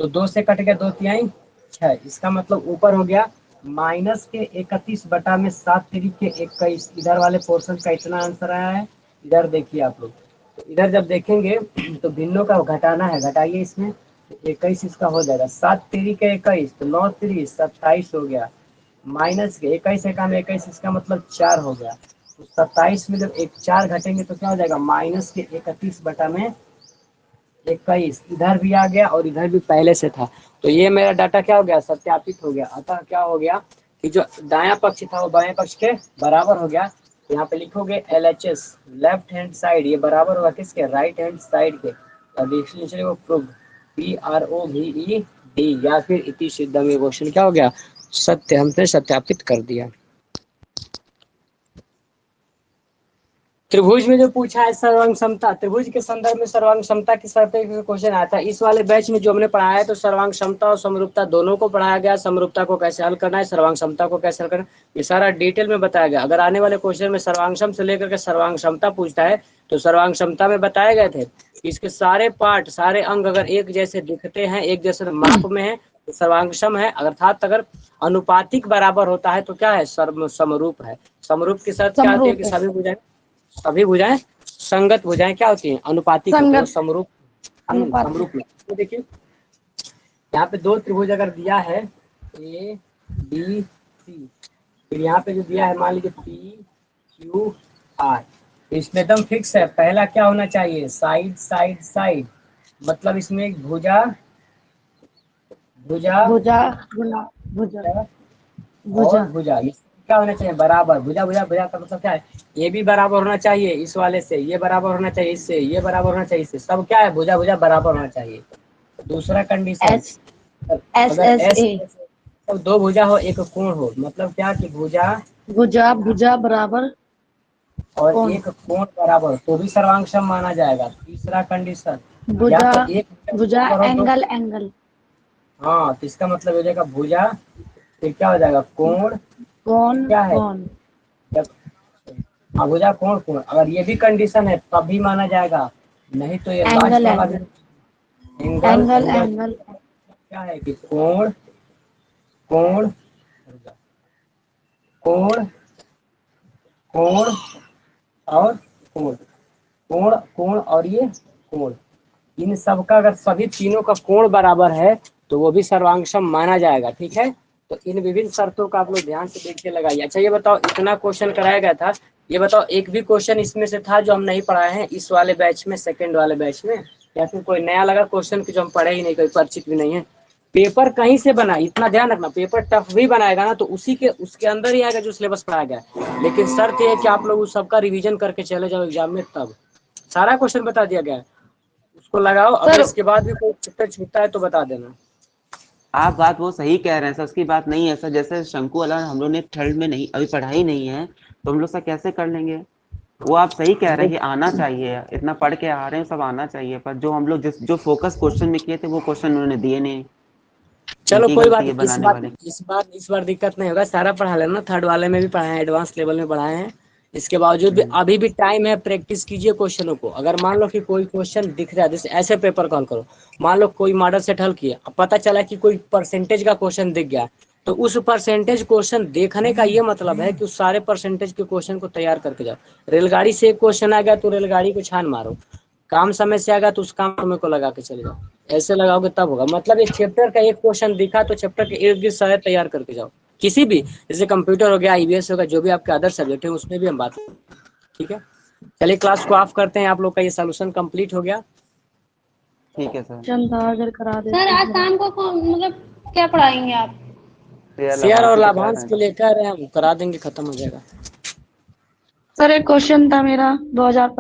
A: तो 2 से कट गया 2 तिहाई 6, इसका मतलब ऊपर हो गया -31/7 तरीके 21। इधर वाले पोर्शन का इतना आंसर आया है। इधर देखिए आप लोग, तो इधर जब देखेंगे तो भिन्नों का घटाना है, घटाइए इसमें तो 21 इसका हो जाएगा, 7 तरीके 21 तो 9 3 27 हो गया, माइनस के 21 1 में 21, इसका मतलब 4 हो गया। 27 में जब एक 4 घटेंगे तो क्या हो जाएगा, माइनस के 31/21। इधर भी आ गया और इधर भी पहले से था, तो ये मेरा डाटा क्या हो गया, सत्यापित हो गया। अतः क्या हो गया कि जो दायां पक्ष था वो बाएं पक्ष के बराबर हो गया। यहाँ पे लिखोगे LHS लेफ्ट हैंड साइड, ये बराबर होगा किसके, राइट हैंड साइड के। अब नीचे वो प्रूव PROVED या फिर इति सिद्धम, ये क्वेश्चन क्या हो गया, सत्य, हमने सत्यापित कर दिया। त्रिभुज में जो पूछा है सर्वांग समता, त्रिभुज के संदर्भ में सर्वांग समता की शर्त पे क्वेश्चन आया था इस वाले बैच में जो हमने पढ़ाया है। तो सर्वांग समता और समरूपता दोनों को पढ़ाया गया। समरूपता को कैसे हल करना है, सर्वांग समता को कैसे हल करना है, ये सारा डिटेल में बताया गया। अगर आने वाले क्वेश्चन में सर्वांगसम से लेकर के सर्वांग समता पूछता है तो सर्वांग समता में बताए गए थे इसके सारे पार्ट, सारे अंग अगर एक जैसे दिखते हैं, एक जैसे माप में है तो सर्वांगसम है, अर्थात अगर अनुपातिक बराबर होता है तो क्या है, समरूप है। समरूप की शर्त क्या होती है कि सभी भुजाएं संगत भुजाएं क्या होती हैं, अनुपातिक होती हैं, समरूप समरूप में। तो देखिए यहाँ पे दो त्रिभुज अगर दिया है ABC, फिर यहाँ पे जो दिया है मान लीजिए PQR, इसमें एकदम फिक्स है। पहला क्या होना चाहिए, साइड साइड साइड, मतलब इसमें एक भुजा भुजा
C: भुजा भुजा भुजा
A: और भुजा, ये क्या होना चाहिए, बराबर। भुजा भुजा भुजा का मतलब क्या है, ये भी बराबर होना चाहिए इस वाले से, ये बराबर होना चाहिए इससे, ये बराबर होना चाहिए इससे, सब क्या है, भुजा भुजा बराबर होना चाहिए। दूसरा कंडीशन, अगर S तो दो भुजा हो एक कोण हो, मतलब क्या कि भुजा
C: भुजा बराबर
A: और
C: कोण।
A: एक कोण बराबर, तो भी सर्वांगसम माना जाएगा। तीसरा कंडीशन, या
C: भुजा
A: तो एक
C: भुजा
A: बराबर हो,
C: एंगल एंगल
A: हाँ तो इसका मतलब हो जाएगा भुजा, फिर क्या हो जाएगा, कोण,
C: कोण
A: क्या है,
C: कोण
A: हाँ भुजा कोण कोण, अगर ये भी कंडीशन है तब भी माना जाएगा, नहीं तो ये लास्ट
C: एंगल
A: वाला
C: angle
A: angle
C: angle
A: angle
C: angle
A: क्या है कि कोण कोण कोण कोण और कोण, कोण कोण और ये कोण, इन सब का अगर सभी तीनों का कोण बराबर है तो वो भी सर्वांगसम माना जाएगा। ठीक है, तो इन विभिन्न शर्तों का आप लोग ध्यान से देख के लगाइए। अच्छा ये बताओ, इतना क्वेश्चन कराया गया था, ये बताओ एक भी क्वेश्चन इसमें से था जो हम नहीं पढ़ाए हैं इस वाले बैच में, सेकंड वाले बैच में, या फिर कोई नया लगा क्वेश्चन की जो हम पढ़े ही नहीं, कोई परिचित भी नहीं है। पेपर कहीं से बना, इतना ध्यान रखना, पेपर टफ भी बनाएगा ना तो उसी के उसके अंदर ही आएगा जो सिलेबस पढ़ाया गया है, लेकिन शर्त ये है कि आप लोग उस सबका रिवीजन करके चले जाओ एग्जाम में, तब सारा क्वेश्चन बता दिया गया है, उसको लगाओ। अगर इसके बाद भी कोई चैप्टर छूटता है तो बता देना।
B: आप बात वो सही कह रहे हैं सर, उसकी बात नहीं है सर। जैसे शंकु वाला हम लोग ने थर्ड में नहीं अभी पढ़ाई नहीं है, तो हम लोग सर कैसे कर लेंगे। वो आप सही कह रहे हैं कि आना चाहिए, इतना पढ़ के आ रहे हैं, सब आना चाहिए, पर जो हम लोग जिस जो फोकस क्वेश्चन में किए थे वो क्वेश्चन उन्होंने दिए नहीं।
A: चलो
B: उनकी
A: कोई बात
B: गलती है
A: नहीं,
B: बनाने वाले की।
A: इस बार दिक्कत नहीं होगा, सारा पढ़ा लेना। थर्ड वाले में भी पढ़ाए हैं, एडवांस लेवल में पढ़ाए हैं। इसके बावजूद भी अभी भी टाइम है, प्रैक्टिस कीजिए क्वेश्चनों को। अगर मान लो कि कोई क्वेश्चन दिख रहा है, जैसे ऐसे पेपर कॉल करो, मान लो कोई मॉडल सेट हल किया, अब पता चला कि कोई परसेंटेज का क्वेश्चन दिख गया, तो उस परसेंटेज क्वेश्चन देखने का ये मतलब है कि उस सारे परसेंटेज के क्वेश्चन को तैयार करके जाओ। रेलगाड़ी से एक क्वेश्चन आ गया तो रेलगाड़ी को छान मारो, काम समय से आ गया तो उस काम समय को लगा के चले जाओ, ऐसे लगाओगे तब होगा। मतलब एक चैप्टर का एक क्वेश्चन दिखा तो चैप्टर के इर्द गिर्द सारे तैयार करके जाओ, किसी भी, जैसे कंप्यूटर हो गया, IBS होगा, जो भी आपके अदर सब्जेक्ट है उसमें भी हम बात करें। ठीक है, चलिए क्लास को ऑफ करते हैं, आप लोग का ये सोल्यूशन कंप्लीट हो गया।
B: ठीक है सर।
C: चंदा करा देते
E: सर आज शाम को मतलब क्या पढ़ाएंगे आप?
A: शेयर और
B: ही तो कह
A: लाभांश
B: रहे
A: के
B: हैं।
A: लेकर हम करा देंगे, खत्म हो जाएगा।
C: सर एक क्वेश्चन था मेरा 2000